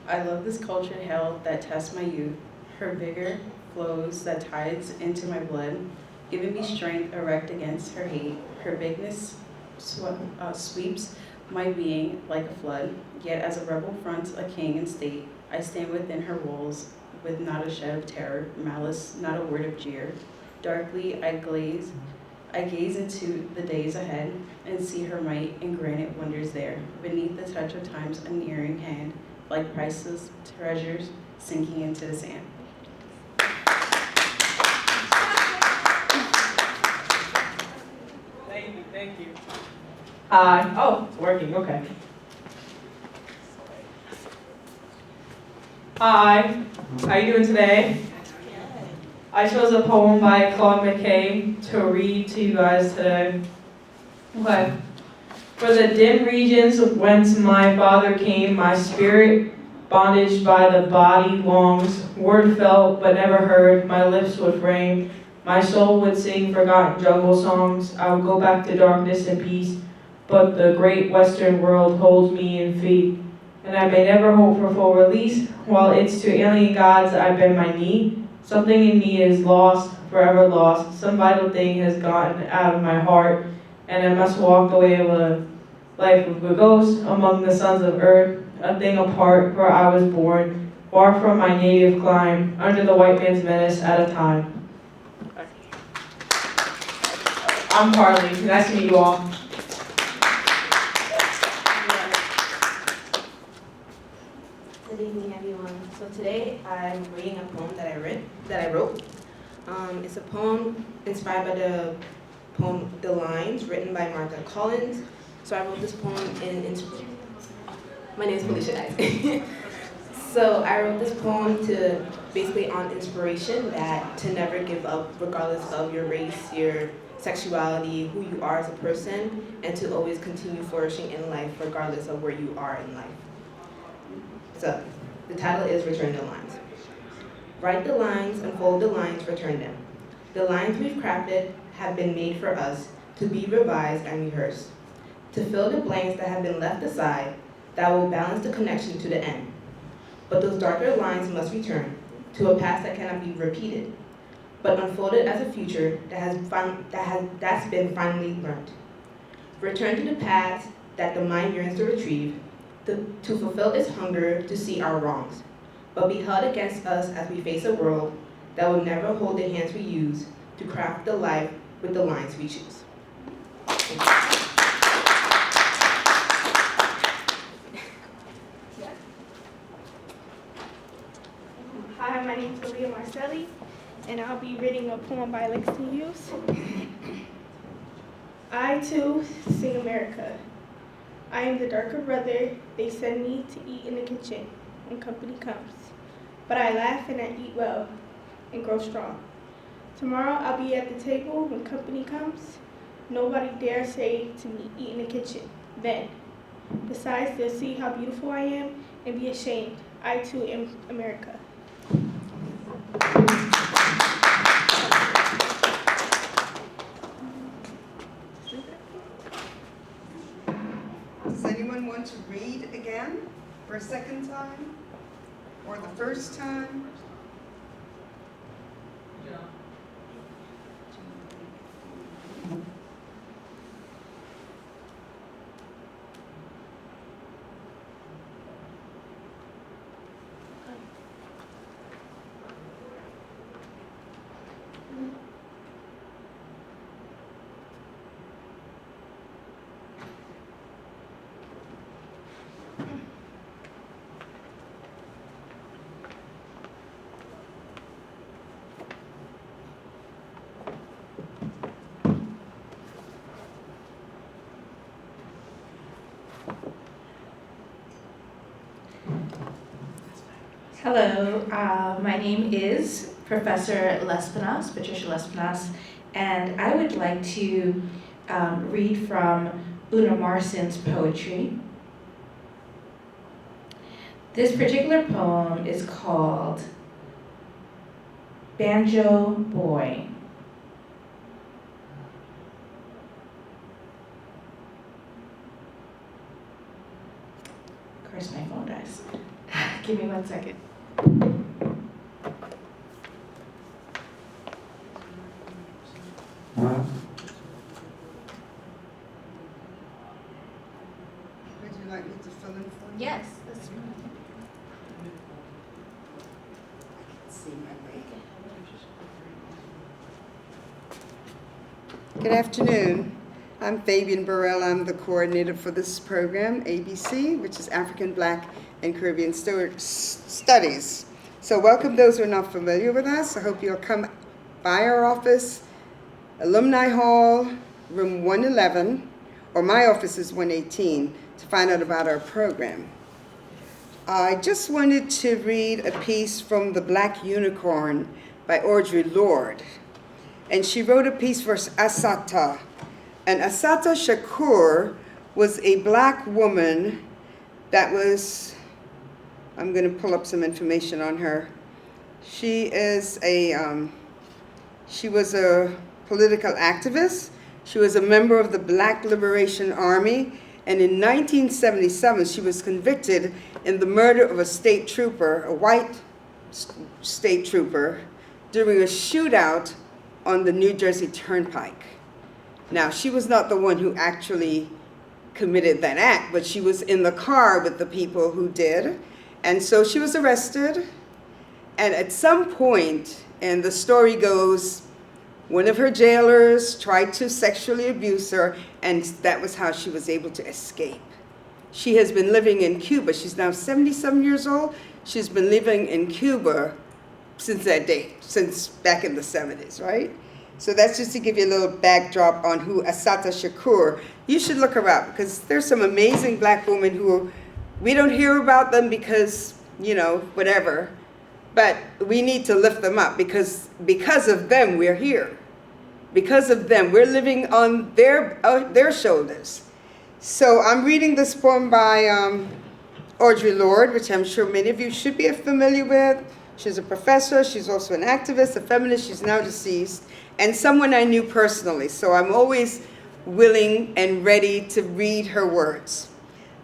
I love this cultured hell that tests my youth. Her vigor flows that tides into my blood. giving me strength erect against her hate. Her bigness sweeps my being like a flood, yet as a rebel fronts a king and state, I stand within her walls with not a shed of terror, malice, not a word of jeer. Darkly I gaze into the days ahead and see her might and granite wonders there, beneath the touch of time's unerring hand, like priceless treasures sinking into the sand. Thank you. Hi. Oh, it's working, okay. Hi, how you doing today? I chose a poem by Claude McKay to read to you guys today. Okay. For the dim regions whence my father came, my spirit, bondage by the body longs, word felt but never heard, my lips would frame, my soul would sing forgotten jungle songs, I would go back to darkness and peace, but the great western world holds me in fate, and I may never hope for full release, while it's to alien gods I bend my knee. Something in me is lost, forever lost, some vital thing has gotten out of my heart, and I must walk the way of a life of a ghost among the sons of earth, a thing apart where I was born, far from my native clime, under the white man's menace at a time. I'm Carly, nice to meet you all. Good evening, everyone. So today I'm reading a poem that I wrote. It's a poem inspired by the poem "The Lines," written by Martha Collins. So I wrote this poem my name is Felicia, guys. So I wrote this poem to basically on inspiration that to never give up regardless of your race, your sexuality, who you are as a person, and to always continue flourishing in life regardless of where you are in life. So the title is Return the Lines. Write the lines, unfold the lines, return them. The lines we've crafted have been made for us to be revised and rehearsed, to fill the blanks that have been left aside that will balance the connection to the end. But those darker lines must return to a past that cannot be repeated, but unfolded as a future that's been finally learned. Return to the paths that the mind yearns to retrieve, to fulfill its hunger to see our wrongs, but be held against us as we face a world that will never hold the hands we use to craft the life with the lines we choose. Thank you. Hi, my name is Leah Marcelli, and I'll be reading a poem by Langston Hughes. I, too, sing America. I am the darker brother they send me to eat in the kitchen when company comes. But I laugh and I eat well and grow strong. Tomorrow I'll be at the table when company comes. Nobody dare say to me, eat in the kitchen, then. Besides, they'll see how beautiful I am and be ashamed. I, too, am America. Does anyone want to read again for a second time? Or the first time? Hello, my name is Professor Lespinasse, Patricia Lespinasse, and I would like to read from Una Marson's poetry. This particular poem is called Banjo Boy. Of course, my phone dies. Give me 1 second. Yes, that's fine. Good afternoon. I'm Fabian Burrell. I'm the coordinator for this program, ABC, which is African, Black, and Caribbean Studies. So welcome those who are not familiar with us. I hope you'll come by our office, Alumni Hall, room 111, or my office is 118, to find out about our program. I just wanted to read a piece from The Black Unicorn by Audre Lorde. And she wrote a piece for Assata. And Assata Shakur was a black woman that was, I'm going to pull up some information on her. She was a political activist. She was a member of the Black Liberation Army. And in 1977, she was convicted in the murder of a state trooper, a white state trooper, during a shootout on the New Jersey Turnpike. Now, she was not the one who actually committed that act, but she was in the car with the people who did. And so she was arrested. And at some point, and the story goes, one of her jailers tried to sexually abuse her, and that was how she was able to escape. She has been living in Cuba. She's now 77 years old. She's been living in Cuba since that date, since back in the 70s, right? So that's just to give you a little backdrop on who Assata Shakur. You should look her up because there's some amazing black women who we don't hear about them because, whatever. But we need to lift them up because of them we're here. Because of them, we're living on their shoulders. So I'm reading this poem by Audre Lorde, which I'm sure many of you should be familiar with. She's a professor. She's also an activist, a feminist. She's now deceased, and someone I knew personally. So I'm always willing and ready to read her words.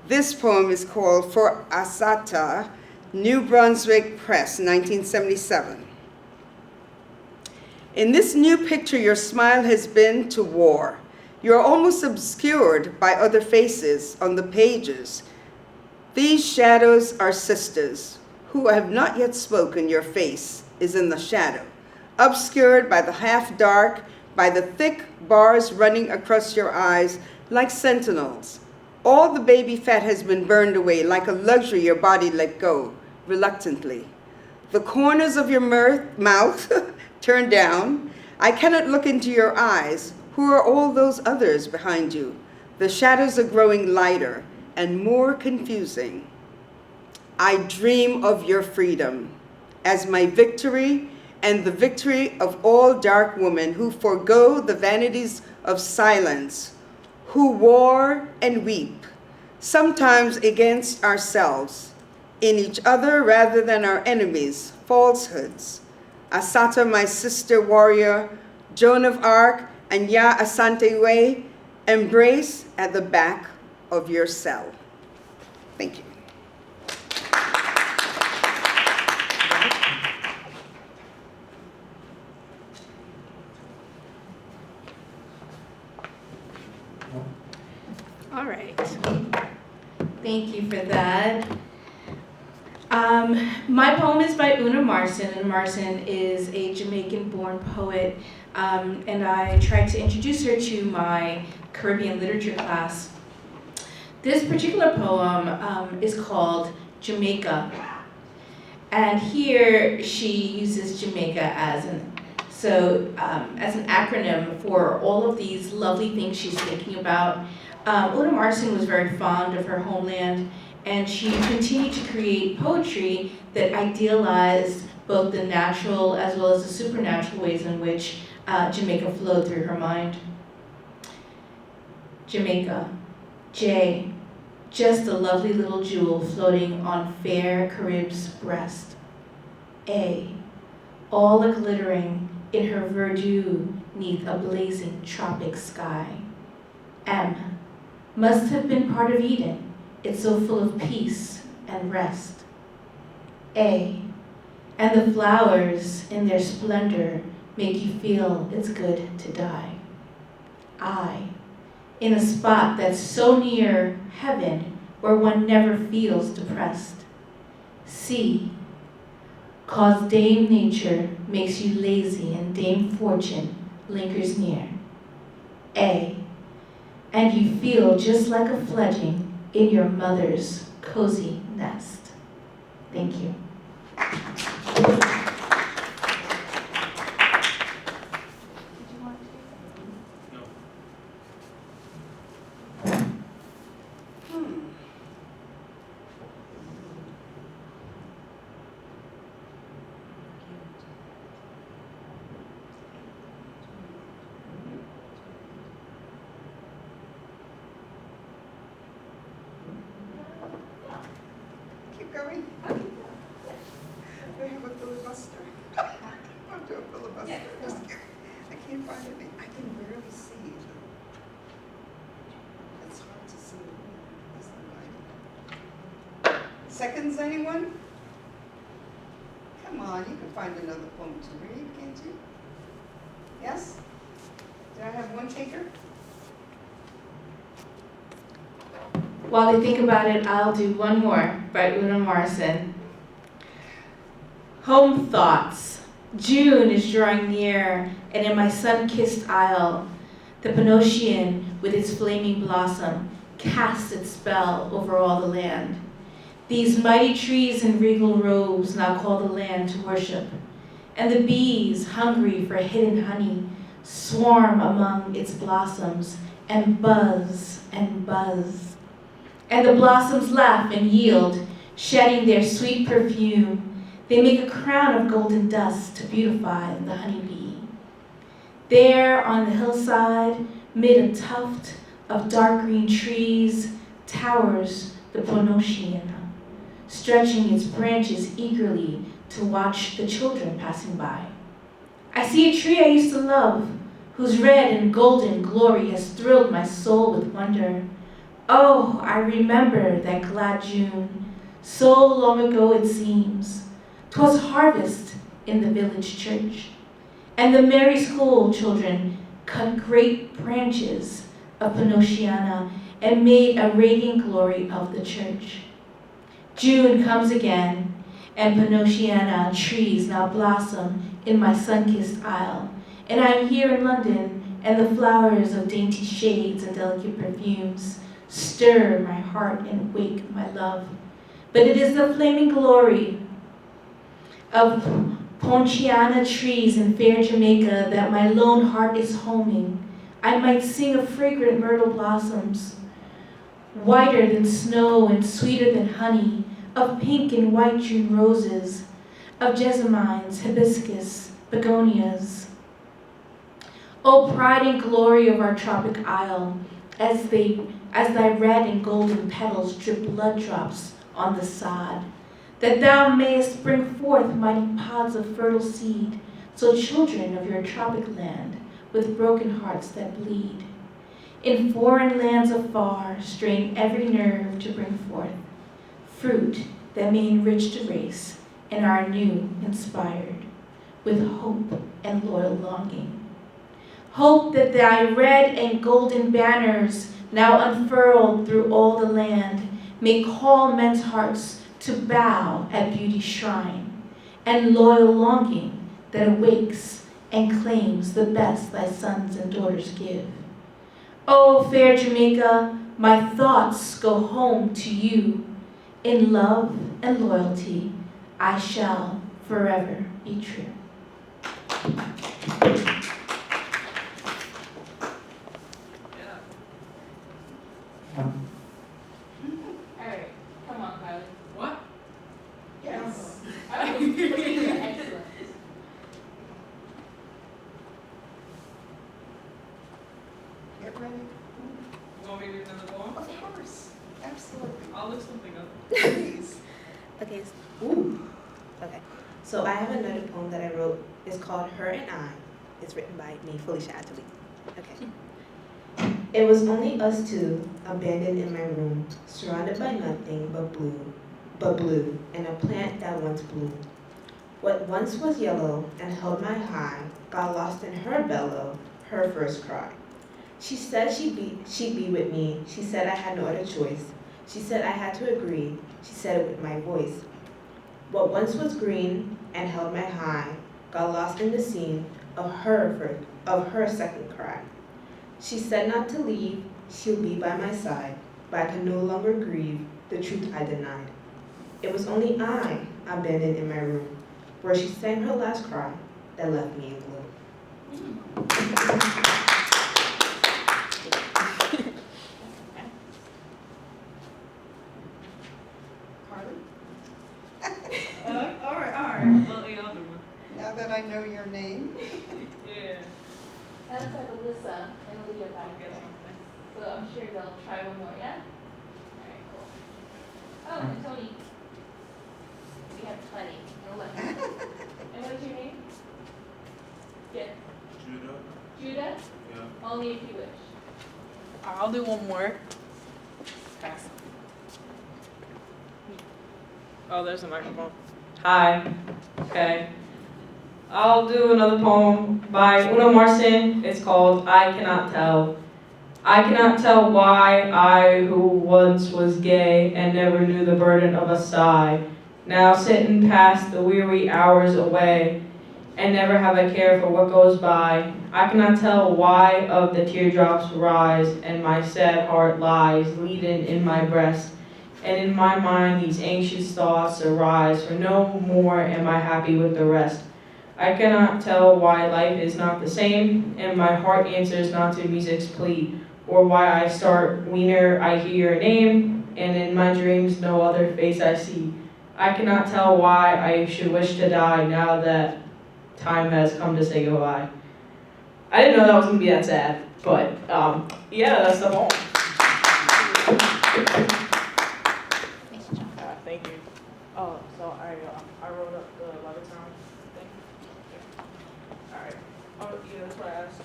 This poem is called For Assata, New Brunswick Press, 1977. In this new picture, your smile has been to war. You are almost obscured by other faces on the pages. These shadows are sisters who have not yet spoken. Your face is in the shadow, obscured by the half-dark, by the thick bars running across your eyes like sentinels. All the baby fat has been burned away like a luxury your body let go, reluctantly. The corners of your mouth turned down. I cannot look into your eyes. Who are all those others behind you? The shadows are growing lighter and more confusing. I dream of your freedom as my victory and the victory of all dark women who forego the vanities of silence, who war and weep, sometimes against ourselves, in each other rather than our enemies, falsehoods. Assata, my sister warrior, Joan of Arc, and Ya Asante Way, embrace at the back of your cell. Thank you. All right. Thank you for that. My poem is by Una Marson, and Marson is a Jamaican-born poet, and I tried to introduce her to my Caribbean literature class. This particular poem is called Jamaica, and here she uses Jamaica as an acronym for all of these lovely things she's thinking about. Una Marson was very fond of her homeland, and she continued to create poetry that idealized both the natural as well as the supernatural ways in which Jamaica flowed through her mind. Jamaica, J, just a lovely little jewel floating on fair Carib's breast. A, all a-glittering in her verdure neath a blazing tropic sky. M, must have been part of Eden, it's so full of peace and rest. A, and the flowers in their splendor make you feel it's good to die. I, in a spot that's so near heaven, where one never feels depressed. C, cause Dame Nature makes you lazy and Dame Fortune lingers near. A, and you feel just like a fledgling in your mother's cozy nest. Thank you. Keep going. We have a filibuster. I'll do a filibuster. Just kidding. I can't find any. I can barely see. It's hard to see. Is the light. Seconds, anyone? Come on, you can find another poem to read, can't you? Yes? Did I have one taker? While they think about it, I'll do one more by Una Morrison. Home thoughts. June is drawing near, and in my sun-kissed isle, the Panocean, with its flaming blossom, casts its spell over all the land. These mighty trees in regal robes now call the land to worship, and the bees, hungry for hidden honey, swarm among its blossoms and buzz and buzz. And the blossoms laugh and yield, shedding their sweet perfume. They make a crown of golden dust to beautify the honeybee. There on the hillside, mid a tuft of dark green trees, towers the Panocean, stretching its branches eagerly to watch the children passing by. I see a tree I used to love, whose red and golden glory has thrilled my soul with wonder. Oh, I remember that glad June, so long ago it seems. 'Twas harvest in the village church, and the merry school children cut great branches of Panoceana and made a radiant glory of the church. June comes again, and Panoceana trees now blossom in my sun-kissed isle, and I am here in London, and the flowers of dainty shades and delicate perfumes stir my heart and wake my love. But it is the flaming glory of Ponciana trees in fair Jamaica that my lone heart is homing. I might sing of fragrant myrtle blossoms, whiter than snow and sweeter than honey, of pink and white June roses, of jessamines, hibiscus, begonias. O pride and glory of our tropic isle, as thy red and golden petals drip blood drops on the sod, that thou mayest bring forth mighty pods of fertile seed, so children of your tropic land with broken hearts that bleed, in foreign lands afar, strain every nerve to bring forth fruit that may enrich the race and are anew inspired with hope and loyal longing. Hope that thy red and golden banners, now unfurled through all the land, may call men's hearts to bow at beauty's shrine, and loyal longing that awakes and claims the best thy sons and daughters give. O fair Jamaica, my thoughts go home to you. In love and loyalty, I shall forever be true. Alright, come on, Kylie. What? Yes. Excellent. Get ready. You want me to read another poem? Of course. Absolutely. I'll look something up. Please. Okay. Ooh. Okay. So I have another poem that I wrote. It's called Her and I. It's written by me, Felicia Atlee. Okay. It was only us two, abandoned in my room, surrounded by nothing but blue, and a plant that once blew. What once was yellow and held my high got lost in her bellow, her first cry. She said she'd be with me. She said I had no other choice. She said I had to agree. She said it with my voice. What once was green and held my high got lost in the scene of her second cry. She said not to leave, she'll be by my side, but I could no longer grieve the truth I denied. It was only I abandoned in my room, where she sang her last cry that left me in gloom. All right. Well, the other one. Now that I know your name. Yeah. That's like Alyssa and Leah back there. So I'm sure they'll try one more, yeah? Alright, cool. Oh, and Tony. We have plenty. No left. And what's your name? Yeah. Judah. Judah? Yeah. Only if you wish. I'll do one more. Oh, there's a microphone. Hi. Okay. I'll do another poem by Una Marcin. It's called I Cannot Tell. I cannot tell why I, who once was gay and never knew the burden of a sigh, now sitting past the weary hours away and never have a care for what goes by. I cannot tell why of the teardrops rise and my sad heart lies leading in my breast. And in my mind these anxious thoughts arise, for no more am I happy with the rest. I cannot tell why life is not the same, and my heart answers not to music's plea, or why I start wiener I hear your name, and in my dreams no other face I see. I cannot tell why I should wish to die now that time has come to say goodbye. I didn't know that was gonna be that sad, but yeah, that's the poem. Thank you. Oh, so I wrote up the Levittown thing. Yeah. All right. Oh, yeah, that's what I asked.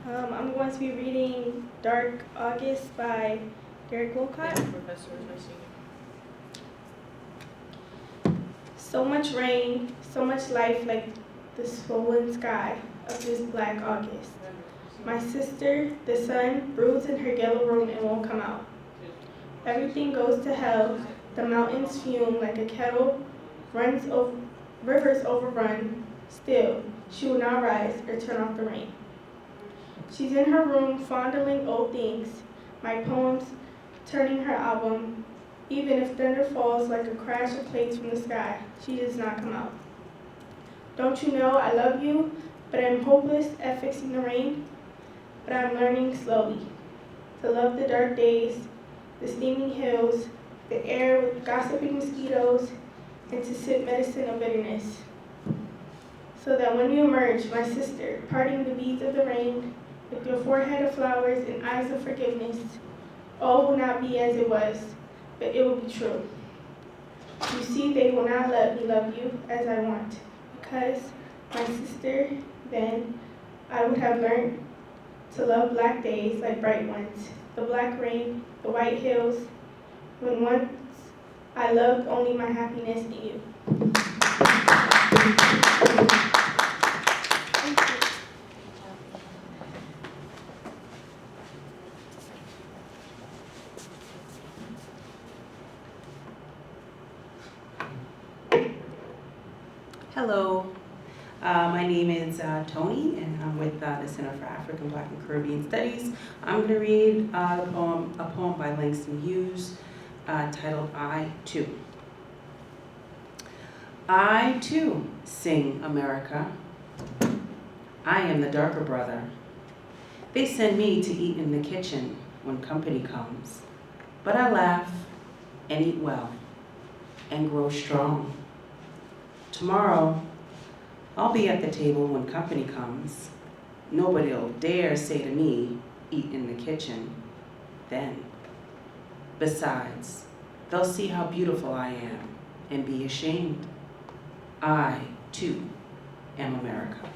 I'm going to be reading Dark August by Derek Wolcott. Yeah, Professor, nice seeing you. So much rain, so much life like the swollen sky of this black August. My sister, the sun, broods in her yellow room and won't come out. Everything goes to hell. The mountains fume like a kettle, rivers overrun. Still, she will not rise or turn off the rain. She's in her room fondling old things, my poems, turning her album. Even if thunder falls like a crash of plates from the sky, she does not come out. Don't you know I love you, but I'm hopeless at fixing the rain? But I'm learning slowly to love the dark days, the steaming hills, the air with gossiping mosquitoes, and to sip medicine of bitterness. So that when you emerge, my sister, parting the beads of the rain, with your forehead of flowers and eyes of forgiveness, all will not be as it was, but it will be true. You see, they will not let me love you as I want, because, my sister, then I would have learned to love black days like bright ones, the black rain, the white hills, when once I loved only my happiness in you. Hello, my name is Tony, and I'm with the Center for African, Black, and Caribbean Studies. I'm going to read a poem by Langston Hughes titled I Too. I too sing America. I am the darker brother. They send me to eat in the kitchen when company comes, but I laugh and eat well and grow strong. Tomorrow, I'll be at the table when company comes. Nobody'll dare say to me, eat in the kitchen, then. Besides, they'll see how beautiful I am and be ashamed. I, too, am America.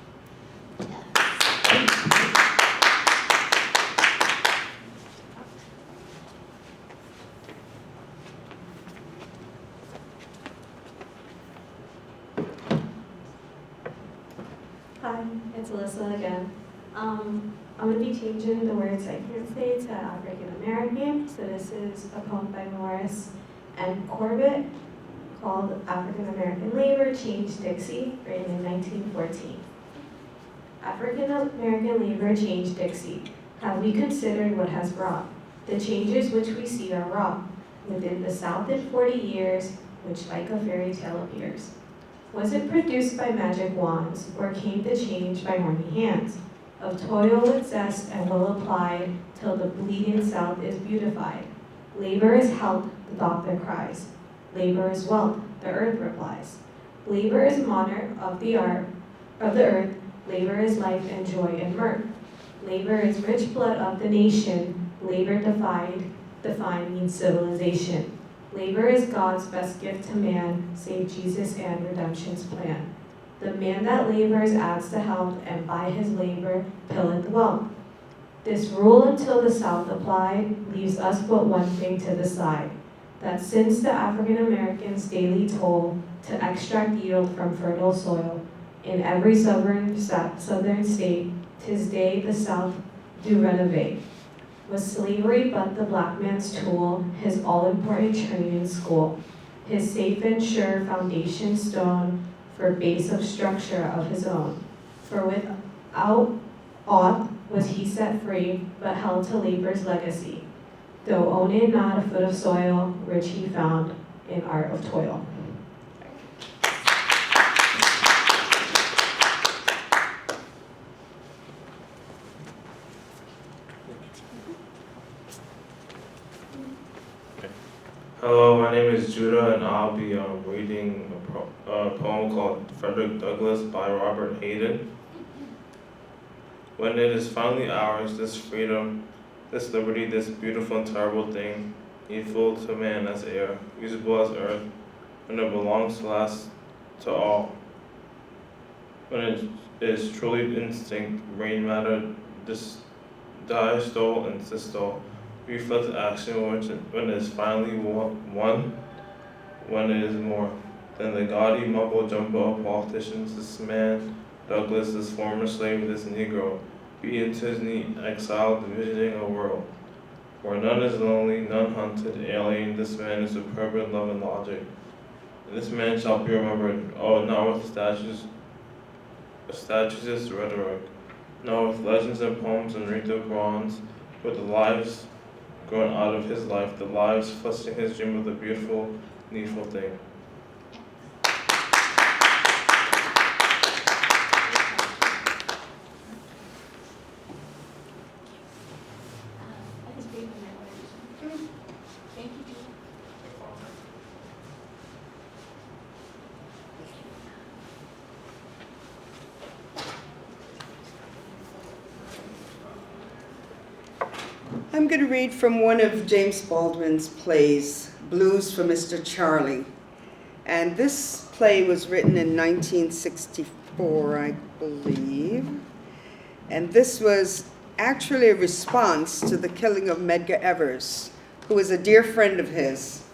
Hi, it's Alyssa again. I'm going to be changing the words I can't say to African American. So this is a poem by Morris and Corbett called African American Labor Changed Dixie, written in 1914. African American labor changed Dixie. Have we considered what has brought? The changes which we see are wrought within the South in 40 years, which like a fairy tale appears. Was it produced by magic wands, or came the change by horny hands? Of toil with zest and will applied, till the bleeding South is beautified. Labor is health, the doctor cries. Labor is wealth, the earth replies. Labor is monarch of the earth. Labor is life and joy and mirth. Labor is rich blood of the nation. Labor defined means civilization. Labor is God's best gift to man, save Jesus and redemption's plan. The man that labors adds to health, and by his labor pilleth wealth. This rule until the South applied leaves us but one thing to decide, that since the African Americans daily toll to extract yield from fertile soil, in every southern state, 'tis day the South do renovate. Was slavery but the black man's tool, his all-important training school, his safe and sure foundation stone, for base of structure of his own. For without aught was he set free, but held to labor's legacy, though owning not a foot of soil, rich he found in art of toil. Hello, my name is Judah, and I'll be reading a poem called Frederick Douglass by Robert Hayden. When it is finally ours, this freedom, this liberty, this beautiful and terrible thing, needful to man as air, usable as earth, when it belongs to last to all. When it is truly instinct, brain matter, diastole and systole, reflex action when it is finally one, when it is more than the gaudy mumbo jumbo of politicians. This man, Douglas, this former slave, this Negro, be into his knee, exiled, visiting a world where none is lonely, none hunted, alien. This man is superb in love and logic. And this man shall be remembered, oh, not with statues rhetoric, no, with legends and poems and wreath of bronze, with the lives growing out of his life, the lives flushing his dream of the beautiful, needful thing. I'm going to read from one of James Baldwin's plays, Blues for Mr. Charlie. And this play was written in 1964, I believe. And this was actually a response to the killing of Medgar Evers, who was a dear friend of his.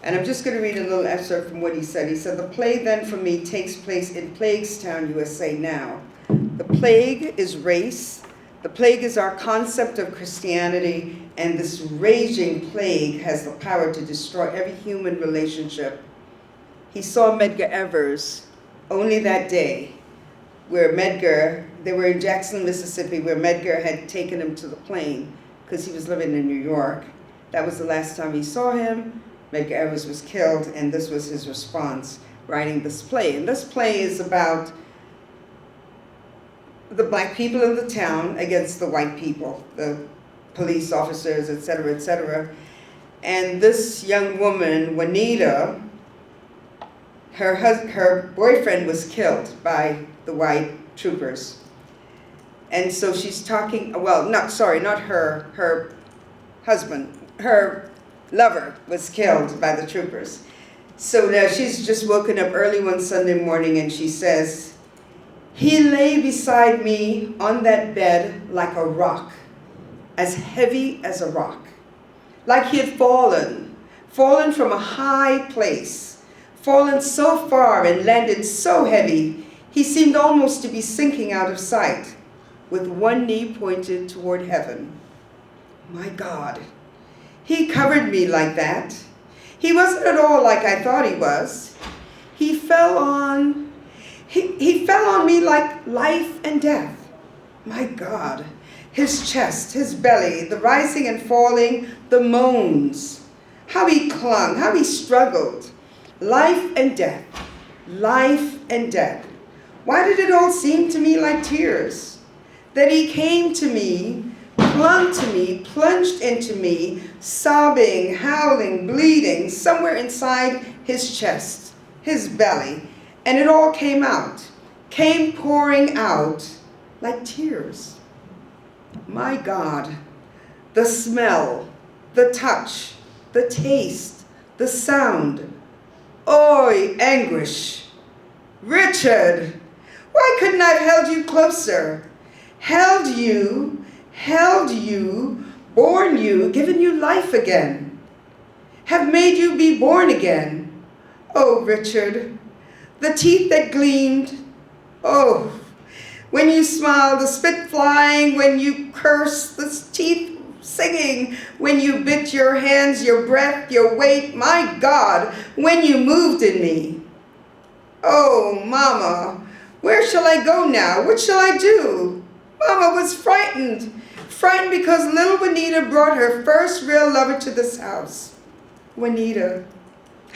And I'm just going to read a little excerpt from what he said. He said, "The play then for me takes place in Plaguestown, USA now. The plague is race. The plague is our concept of Christianity, and this raging plague has the power to destroy every human relationship." He saw Medgar Evers only that day, where they were in Jackson, Mississippi, where Medgar had taken him to the plane because he was living in New York. That was the last time he saw him. Medgar Evers was killed, and this was his response, writing this play. And this play is about the black people in the town against the white people, the police officers, et cetera, et cetera. And this young woman, Juanita, her boyfriend was killed by the white troopers. And so she's talking, well, not her husband, her lover was killed by the troopers. So now she's just woken up early one Sunday morning and she says, "He lay beside me on that bed like a rock, as heavy as a rock, like he had fallen from a high place, fallen so far and landed so heavy, he seemed almost to be sinking out of sight. with one knee pointed toward heaven. My God, he covered me like that. He wasn't at all like I thought he was. He fell on me like life and death. My God, his chest, his belly, the rising and falling, the moans, how he clung, how he struggled. Life and death, life and death. Why did it all seem to me like tears? That he came to me, clung to me, plunged into me, sobbing, howling, bleeding, somewhere inside his chest, his belly, and it all came out, came pouring out like tears. My God, the smell, the touch, the taste, the sound. Oy, anguish. Richard, why couldn't I have held you closer? Held you, born you, given you life again. Have made you be born again. Oh, Richard, the teeth that gleamed. Oh, when you smiled, the spit flying, when you cursed, the teeth singing, when you bit your hands, your breath, your weight, my God, when you moved in me. Oh, Mama, where shall I go now? What shall I do? Mama was frightened because little Juanita brought her first real lover to this house. Juanita,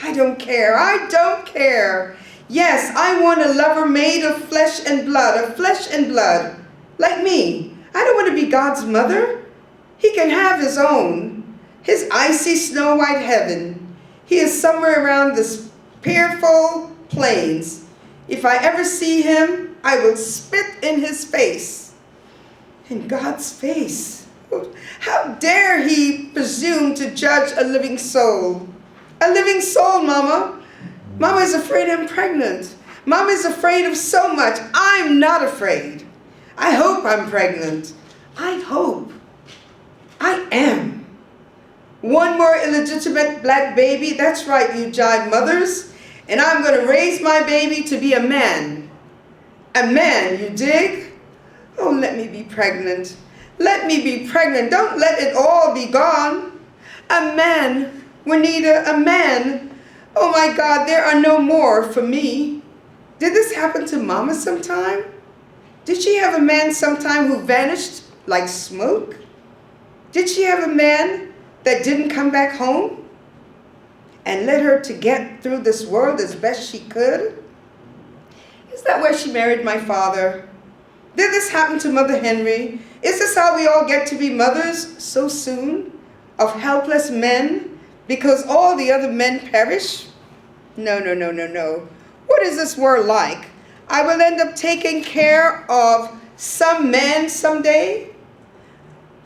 I don't care. Yes, I want a lover made of flesh and blood, like me. I don't want to be God's mother. He can have his own, his icy snow white heaven. He is somewhere around this fearful plains. If I ever see him, I will spit in his face. In God's face. How dare he presume to judge a living soul? A living soul, Mama. Mama is afraid I'm pregnant. Mama is afraid of so much. I'm not afraid. I hope I'm pregnant. I hope. I am. One more illegitimate black baby. That's right, you jive mothers. And I'm going to raise my baby to be a man. A man, you dig? Oh, let me be pregnant. Let me be pregnant. Don't let it all be gone. A man, Juanita, a man. Oh my God, there are no more for me. Did this happen to Mama sometime? Did she have a man sometime who vanished like smoke? Did she have a man that didn't come back home and led her to get through this world as best she could? Is that where she married my father? Did this happen to Mother Henry? Is this how we all get to be mothers so soon? Of helpless men because all the other men perish? No. What is this world like? I will end up taking care of some man someday?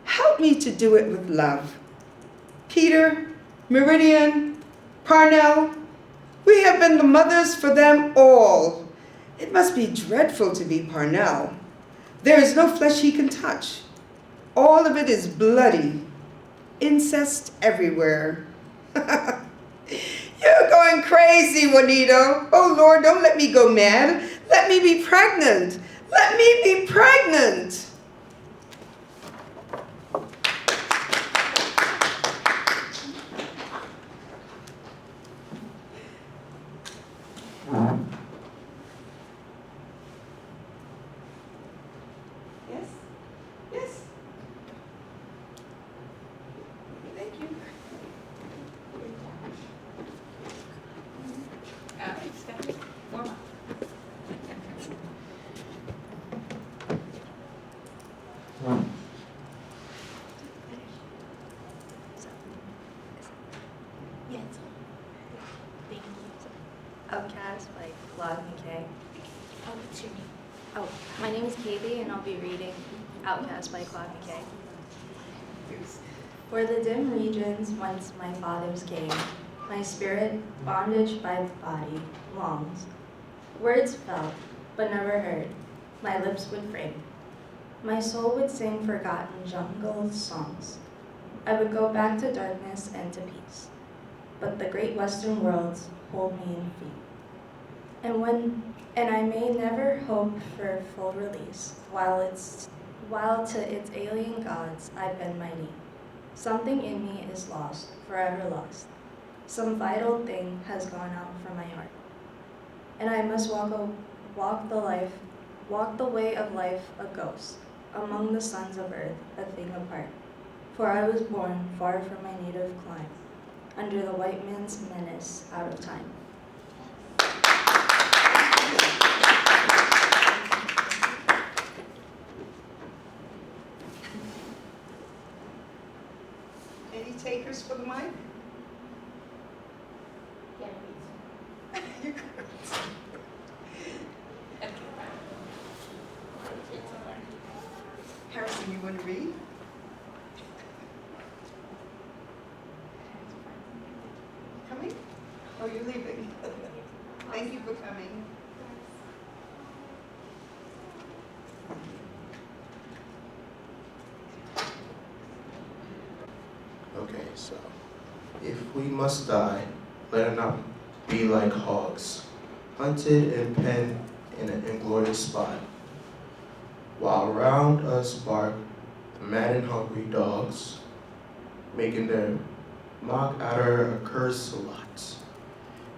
Help me to do it with love. Peter, Meridian, Parnell, we have been the mothers for them all. It must be dreadful to be Parnell. There is no flesh he can touch. All of it is bloody. Incest everywhere. You're going crazy, Juanito. Oh, Lord, don't let me go mad. Let me be pregnant. Let me be pregnant. Yes. Thank you. Outcast by Claude McKay. Oh, what's your name? Oh, my name is Katie, and I'll be reading Outcast by Claude McKay. For the dim regions whence my fathers came, my spirit, bondage by the body, longs. Words felt, but never heard, my lips would frame. My soul would sing forgotten jungle songs. I would go back to darkness and to peace, but the great western worlds hold me in feet. And I may never hope for full release, while its while to its alien gods I bend my knee. Something in me is lost, forever lost. Some vital thing has gone out from my heart. And I must walk the way of life a ghost, among the sons of earth, a thing apart. For I was born far from my native clime, under the white man's menace, out of time. Any takers for the mic? You could. Harrison, you want to read? Coming? Oh, you're leaving. Thank you for coming. Okay, so if we must die, let it not be like hogs, hunted and penned in an inglorious spot, while round us bark the mad and hungry dogs, making their mock out our accursed lots.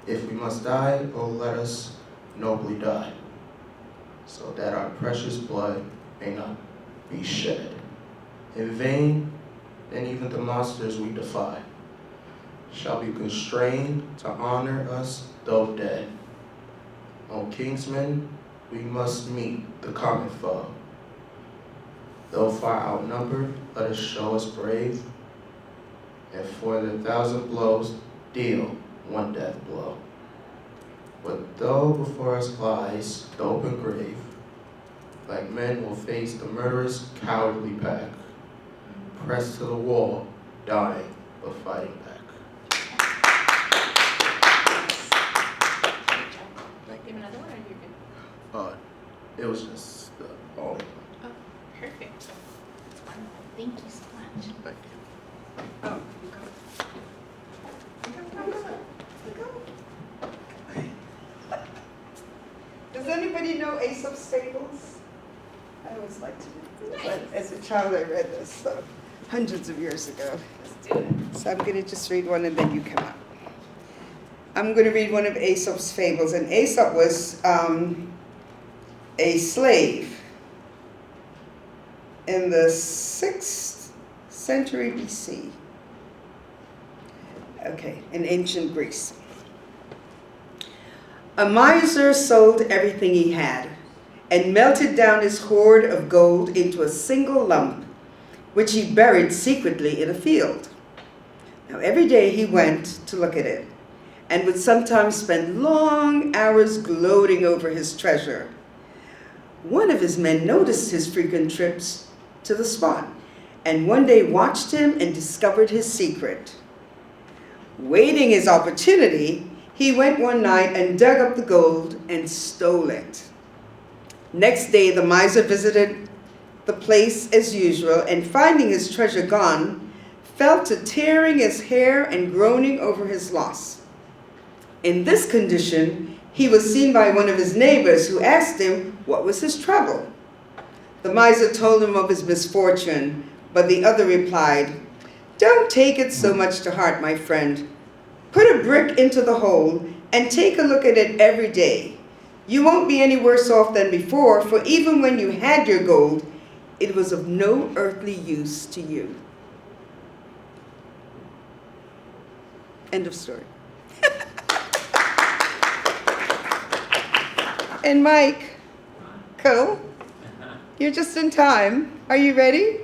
If we must die, oh let us nobly die, so that our precious blood may not be shed. In vain, then even the monsters we defy shall be constrained to honor us though dead. O kingsmen, we must meet the common foe. Though far outnumbered, let us show us brave, and for the 1,000 blows deal one death blow. But though before us lies the open grave, like men will face the murderous cowardly pack, pressed to the wall, dying but fighting back. Give another one, or you're good? It was just the only one. Oh, perfect. Thank you so much. Thank you. Oh, you go. Does anybody know Aesop's Fables? I always like to read this. As a child, I read this hundreds of years ago. Let's do it. So I'm going to just read one and then you come up. I'm going to read one of Aesop's fables. And Aesop was a slave in the 6th century BC. Okay, in ancient Greece. A miser sold everything he had and melted down his hoard of gold into a single lump, which he buried secretly in a field. Now, every day he went to look at it and would sometimes spend long hours gloating over his treasure. One of his men noticed his frequent trips to the spot and one day watched him and discovered his secret. Waiting his opportunity, he went one night and dug up the gold and stole it. Next day, the miser visited the place as usual and finding his treasure gone, fell to tearing his hair and groaning over his loss. In this condition, he was seen by one of his neighbors who asked him what was his trouble. The miser told him of his misfortune, but the other replied, "Don't take it so much to heart, my friend. Put a brick into the hole and take a look at it every day. You won't be any worse off than before, for even when you had your gold, it was of no earthly use to you." End of story. And Mike, cool. You're just in time. Are you ready?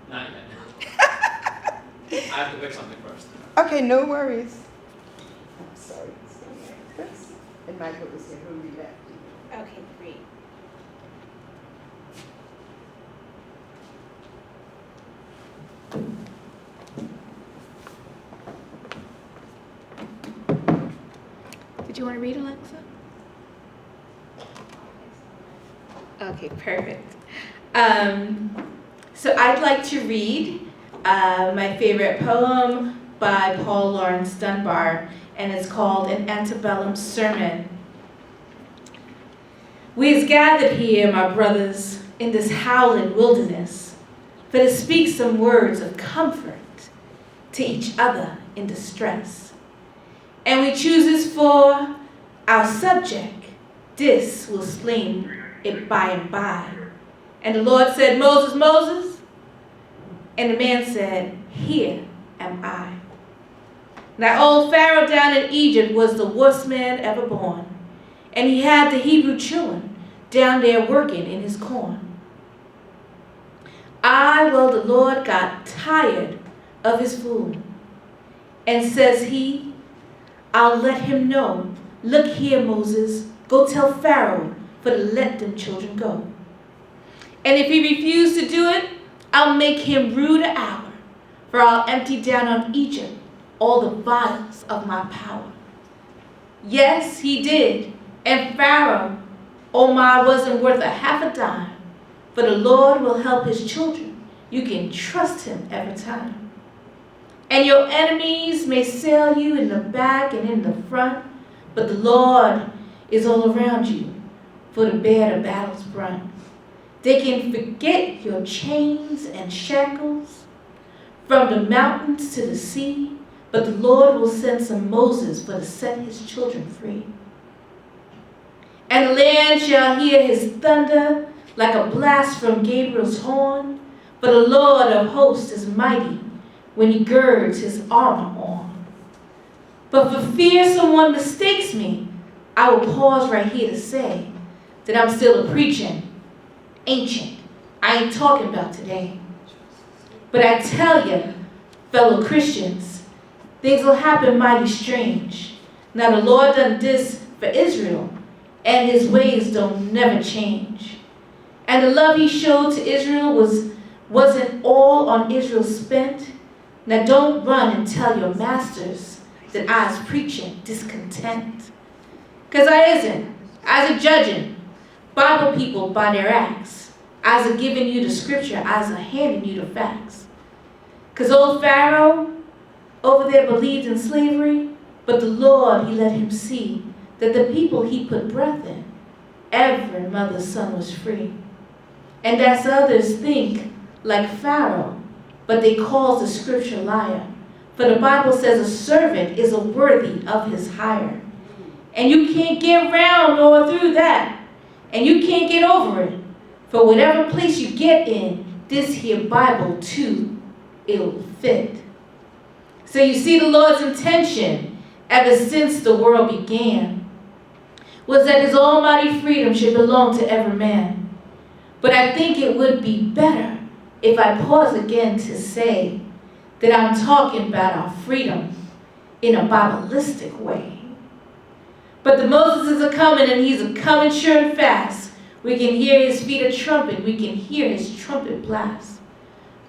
Not yet. I have to pick something first. Okay, no worries. I'm sorry. And Michael was here. Who read after you? Okay, great. Did you want to read, Alexa? Okay, perfect. So I'd like to read my favorite poem by Paul Laurence Dunbar, and it's called An Antebellum Sermon. We is gathered here, my brothers, in this howling wilderness, for to speak some words of comfort to each other in distress. And we chooses for our subject, this will explain it by and by. And the Lord said, Moses, Moses. And the man said, here am I. Now old Pharaoh down in Egypt was the worst man ever born. And he had the Hebrew children down there working in his corn. The Lord got tired of his food. And says he, I'll let him know. Look here, Moses, go tell Pharaoh for to let them children go. And if he refused to do it, I'll make him rue the hour, for I'll empty down on Egypt all the vials of my power. Yes, he did, and Pharaoh, oh my, wasn't worth a half a dime, for the Lord will help his children. You can trust him every time. And your enemies may sail you in the back and in the front, but the Lord is all around you for to bear the battle's brunt. They can forget your chains and shackles from the mountains to the sea, but the Lord will send some Moses for to set his children free. And the land shall hear his thunder like a blast from Gabriel's horn, but the Lord of hosts is mighty when he girds his armor on. But for fear someone mistakes me, I will pause right here to say that I'm still a preaching ancient. I ain't talking about today. But I tell you, fellow Christians, things will happen mighty strange. Now the Lord done this for Israel, and his ways don't never change. And the love he showed to Israel wasn't all on Israel spent. Now don't run and tell your masters that I was preaching discontent. Cause I isn't. I was a judging Bible people by their acts. I was a giving you the scripture. I was a handing you the facts. Cause old Pharaoh over there believed in slavery, but the Lord, he let him see that the people he put breath in, every mother's son was free. And as others think like Pharaoh, but they call the scripture liar. For the Bible says a servant is worthy of his hire. And you can't get around or through that. And you can't get over it. For whatever place you get in, this here Bible too, it'll fit. So you see the Lord's intention ever since the world began was that his almighty freedom should belong to every man. But I think it would be better if I pause again to say that I'm talking about our freedom in a Bible-listic way. But the Moses is a-coming, and he's a-coming sure and fast. We can hear his feet a trumpet. We can hear his trumpet blast.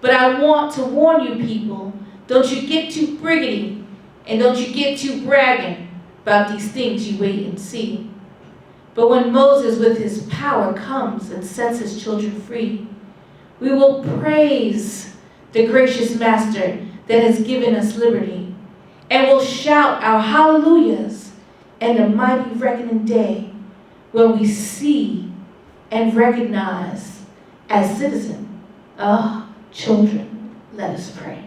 But I want to warn you people, don't you get too briggity, and don't you get too bragging about these things you wait and see. But when Moses with his power comes and sets his children free, we will praise the gracious master that has given us liberty, and will shout our hallelujahs and the mighty reckoning day when we see and recognize as citizens, children, let us pray.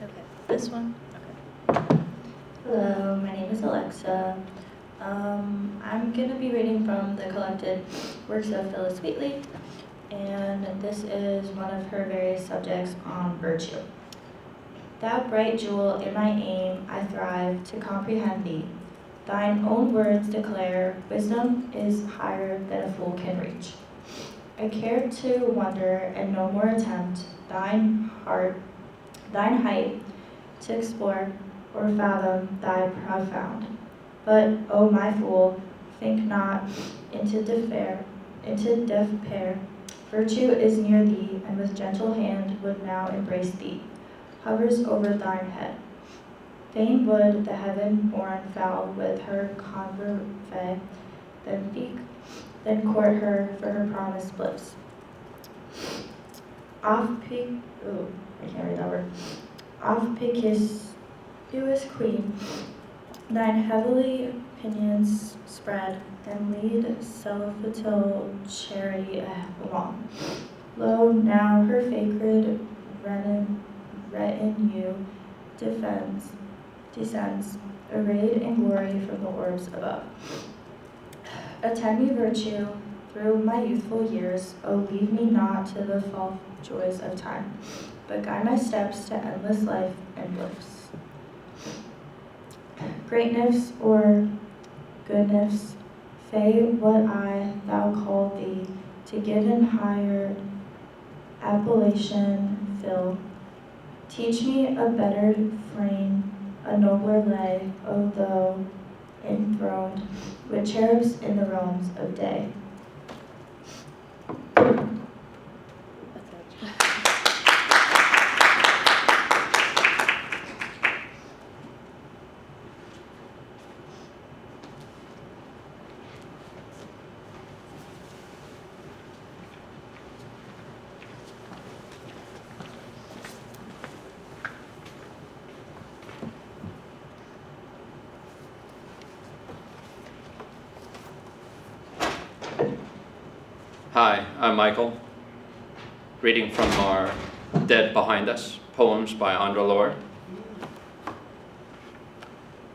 Okay, this one? Okay. Hello, my name is Alexa. I'm going to be reading from the collected works of Phyllis Wheatley, and this is one of her various subjects on virtue. Thou bright jewel, in my aim I thrive to comprehend thee. Thine own words declare wisdom is higher than a fool can reach. I care to wonder and no more attempt thine height to explore or fathom thy profound. But, O my fool, think not into despair. Virtue is near thee, and with gentle hand would now embrace thee, hovers over thine head. Fain would the heaven-born fowl with her converse, then court her for her promised bliss. I can't read that word. Ophiuchus queen, thine heavily pinions spread, and lead celestial charity along. Lo, now her sacred retinue descends, arrayed in glory from the orbs above. Attend me, virtue, through my youthful years. O leave me not to the false joys of time, but guide my steps to endless life and bliss. Greatness or goodness, say what thou call thee, to give in higher appellation fill. Teach me a better frame, a nobler lay, O thou enthroned with cherubs in the realms of day. Hi, I'm Michael, reading from our Dead Behind Us, poems by Andra Lord.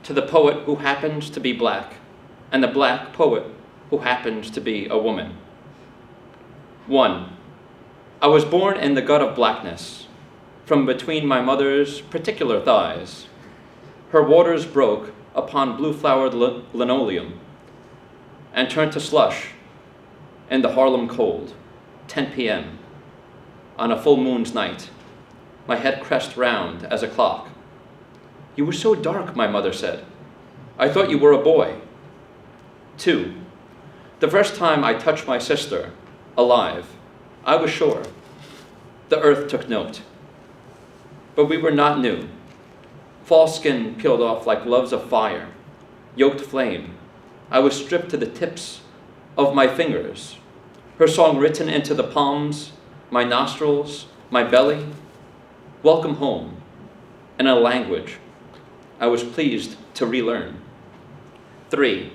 To the poet who happens to be black, and the black poet who happens to be a woman. 1. I was born in the gut of blackness, from between my mother's particular thighs. Her waters broke upon blue-flowered linoleum and turned to slush in the Harlem cold, 10 p.m. on a full moon's night, my head crest round as a clock. You were so dark, my mother said. I thought you were a boy. 2. The first time I touched my sister, alive, I was sure. The earth took note. But we were not new. False skin peeled off like loves of fire, yoked flame. I was stripped to the tips of my fingers, her song written into the palms, my nostrils, my belly. Welcome home, in a language I was pleased to relearn. 3.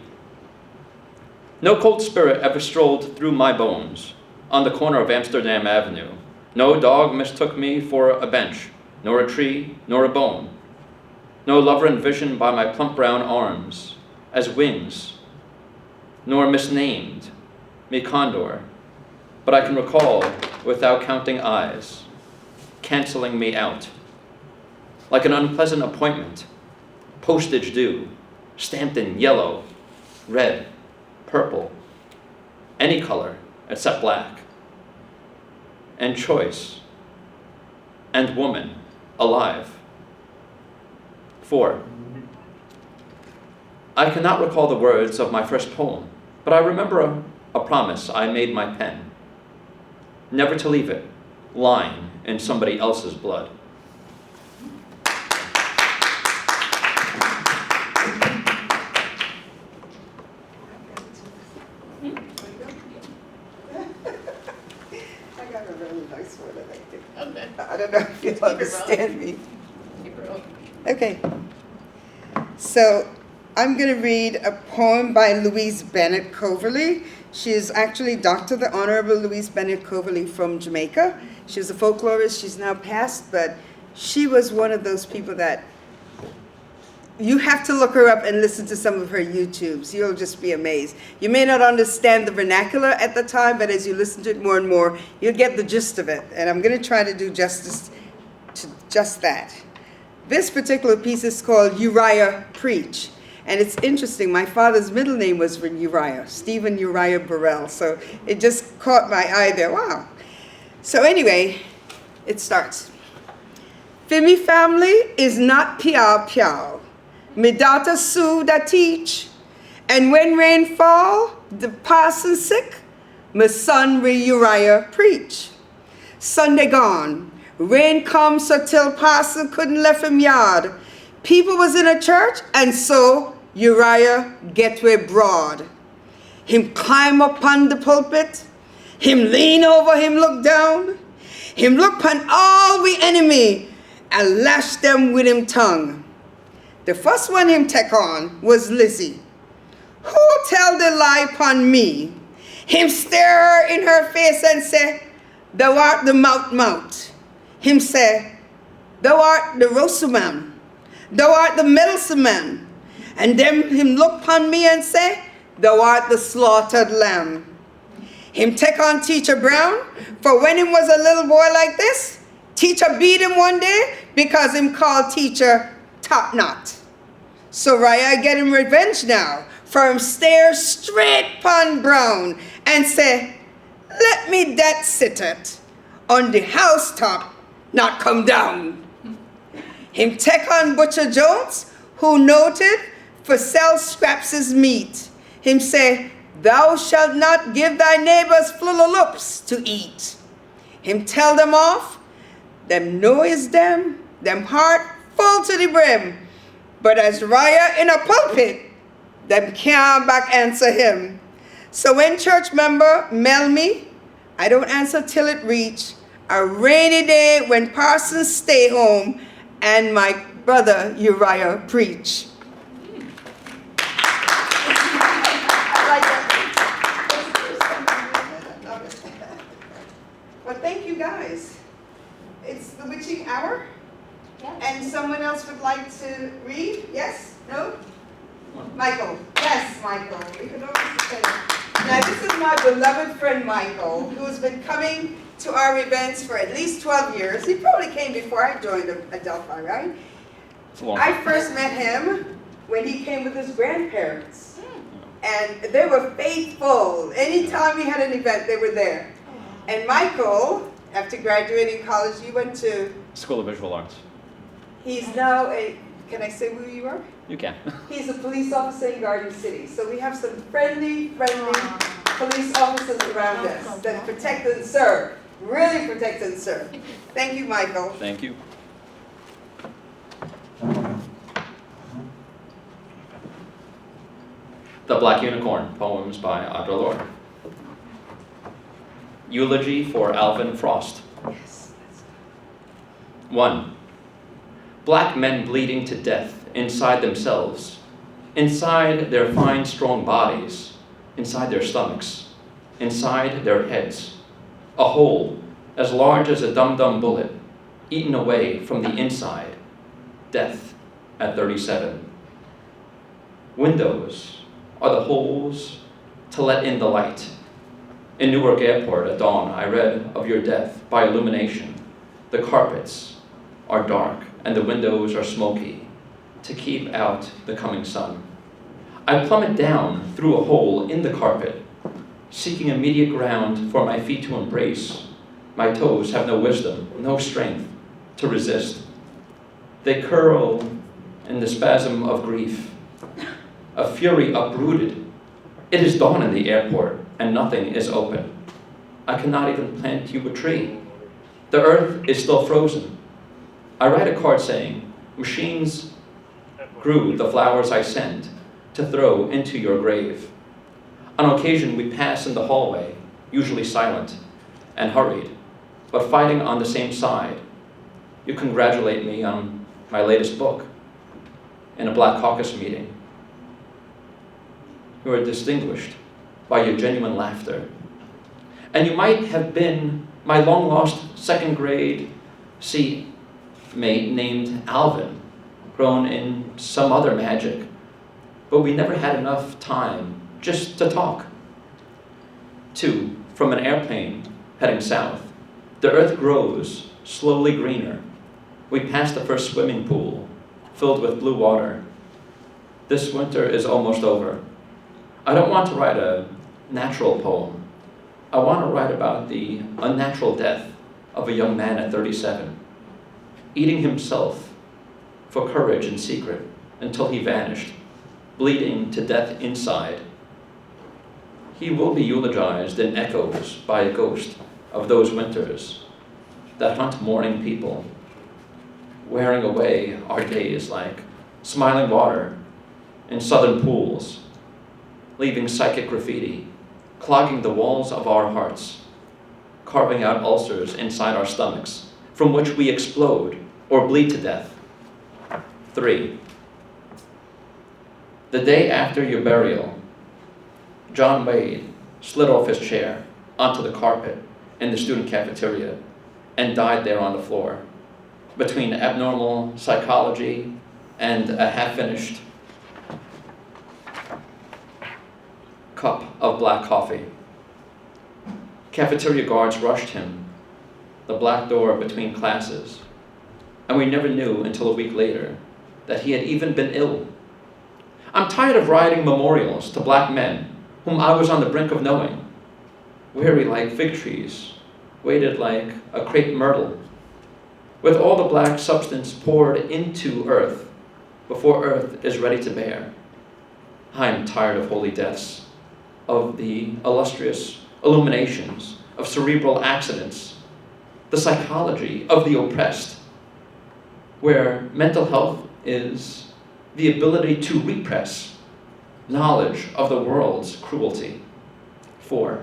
No cold spirit ever strolled through my bones on the corner of Amsterdam Avenue. No dog mistook me for a bench, nor a tree, nor a bone. No lover envisioned by my plump brown arms as wings, nor misnamed me condor, but I can recall without counting eyes, canceling me out. Like an unpleasant appointment, postage due, stamped in yellow, red, purple, any color except black. And choice, and woman, alive. 4. I cannot recall the words of my first poem, but I remember a promise I made my pen. Never to leave it, lying in somebody else's blood. I got a really nice one that I think. I don't know if you'll understand me. Okay. So I'm going to read a poem by Louise Bennett Coverley. She is actually Dr. the Honorable Louise Bennett Coverley from Jamaica. She was a folklorist. She's now passed, but she was one of those people that you have to look her up and listen to some of her YouTubes. You'll just be amazed. You may not understand the vernacular at the time, but as you listen to it more and more, you'll get the gist of it. And I'm going to try to do justice to just that. This particular piece is called Uriah Preach. And it's interesting, my father's middle name was Uriah, Stephen Uriah Burrell. So it just caught my eye there. Wow. So anyway, it starts. Fimi family is not piao piao. Me daughter Sue that teach. And when rain fall, the parson sick, my son Uriah preach. Sunday gone, rain come so till parson couldn't left him yard. People was in a church, and so Uriah get way broad. Him climb up on the pulpit, him lean over, him look down. Him look upon all we enemy and lash them with him tongue. The first one him take on was Lizzie. Who tell the lie upon me? Him stare her in her face and say, thou art the mouth. Him say, thou art the Rosuman. Thou art the meddlesome man. And then him look upon me and say, thou art the slaughtered lamb. Him take on Teacher Brown, for when him was a little boy like this, teacher beat him one day because him called teacher top knot. So Raya get him revenge now, for him stare straight upon Brown and say, let me that sit it on the housetop, not come down. Him take on Butcher Jones, who noted for sell scraps his meat. Him say, thou shalt not give thy neighbors flulalops to eat. Him tell them off, them know is them heart full to the brim. But as Raya in a pulpit, them can't back answer him. So when church member mail me, I don't answer till it reach a rainy day when parsons stay home and my brother Uriah preach. Well, thank you guys. It's the witching hour. And someone else would like to read? Yes? No? Michael. Yes, Michael. You can always say it. Now, this is my beloved friend Michael, who's been coming to our events for at least 12 years. He probably came before I joined Adelphi, right? I first met him when he came with his grandparents. And they were faithful. Anytime we had an event, they were there. And Michael, after graduating college, you went to? School of Visual Arts. He's now can I say who you are? You can. He's a police officer in Garden City. So we have some friendly police officers around us that protect and serve. Really protect and serve. Thank you, Michael. Thank you. The Black Unicorn, poems by Audre Lorde. Eulogy for Alvin Frost. 1. Black men bleeding to death inside themselves, inside their fine, strong bodies, inside their stomachs, inside their heads. A hole as large as a dum-dum bullet, eaten away from the inside. Death at 37. Windows are the holes to let in the light. In Newark Airport at dawn, I read of your death by illumination. The carpets are dark and the windows are smoky to keep out the coming sun. I plummet down through a hole in the carpet, seeking immediate ground for my feet to embrace. My toes have no wisdom, no strength to resist. They curl in the spasm of grief, a fury uprooted. It is dawn in the airport, and nothing is open. I cannot even plant you a tree. The earth is still frozen. I write a card saying, machines grew the flowers I send to throw into your grave. On occasion, we pass in the hallway, usually silent and hurried, but fighting on the same side. You congratulate me on my latest book in a Black Caucus meeting. You are distinguished by your genuine laughter. And you might have been my long-lost second grade mate named Alvin, grown in some other magic, but we never had enough time just to talk. 2, from an airplane heading south, the earth grows slowly greener. We pass the first swimming pool filled with blue water. This winter is almost over. I don't want to write a natural poem. I want to write about the unnatural death of a young man at 37, eating himself for courage in secret until he vanished, bleeding to death inside. He will be eulogized in echoes by a ghost of those winters that hunt mourning people, wearing away our days like smiling water in southern pools, leaving psychic graffiti, clogging the walls of our hearts, carving out ulcers inside our stomachs, from which we explode or bleed to death. 3. The day after your burial, John Wade slid off his chair onto the carpet in the student cafeteria and died there on the floor, between abnormal psychology and a half-finished cup of black coffee. Cafeteria guards rushed him, the black door between classes, and we never knew until a week later that he had even been ill. I'm tired of writing memorials to black men whom I was on the brink of knowing, weary like fig trees, weighted like a crepe myrtle, with all the black substance poured into earth before earth is ready to bear. I am tired of holy deaths, of the illustrious illuminations, of cerebral accidents, the psychology of the oppressed, where mental health is the ability to repress knowledge of the world's cruelty. 4.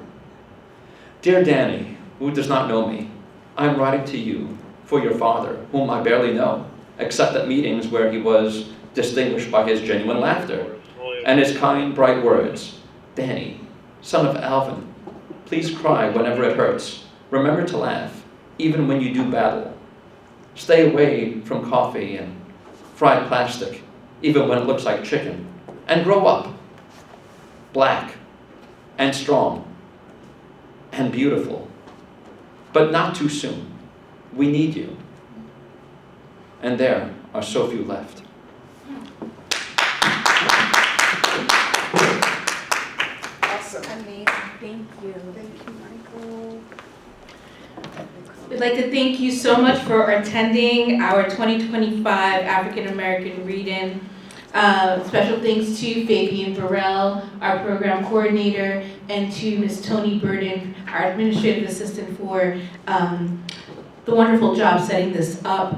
Dear Danny, who does not know me, I am writing to you for your father, whom I barely know, except at meetings where he was distinguished by his genuine laughter and his kind, bright words. Danny, son of Alvin, please cry whenever it hurts. Remember to laugh, even when you do battle. Stay away from coffee and fried plastic, even when it looks like chicken. And grow up, black and strong and beautiful, but not too soon. We need you. And there are so few left. Awesome. Amazing. Thank you. Thank you, Michael. We'd like to thank you so much for attending our 2025 African American Read-In. Special thanks to Fabian Burrell, our program coordinator, and to Ms. Tony Burden, our administrative assistant, for the wonderful job setting this up.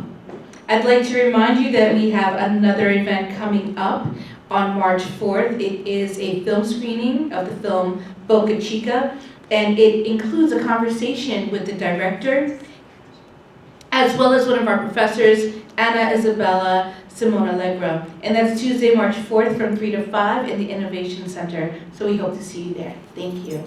I'd like to remind you that we have another event coming up on March 4th. It is a film screening of the film Boca Chica, and it includes a conversation with the director, as well as one of our professors, Anna Isabella Simone Allegro. And that's Tuesday, March 4th from 3 to 5 in the Innovation Center. So we hope to see you there. Thank you.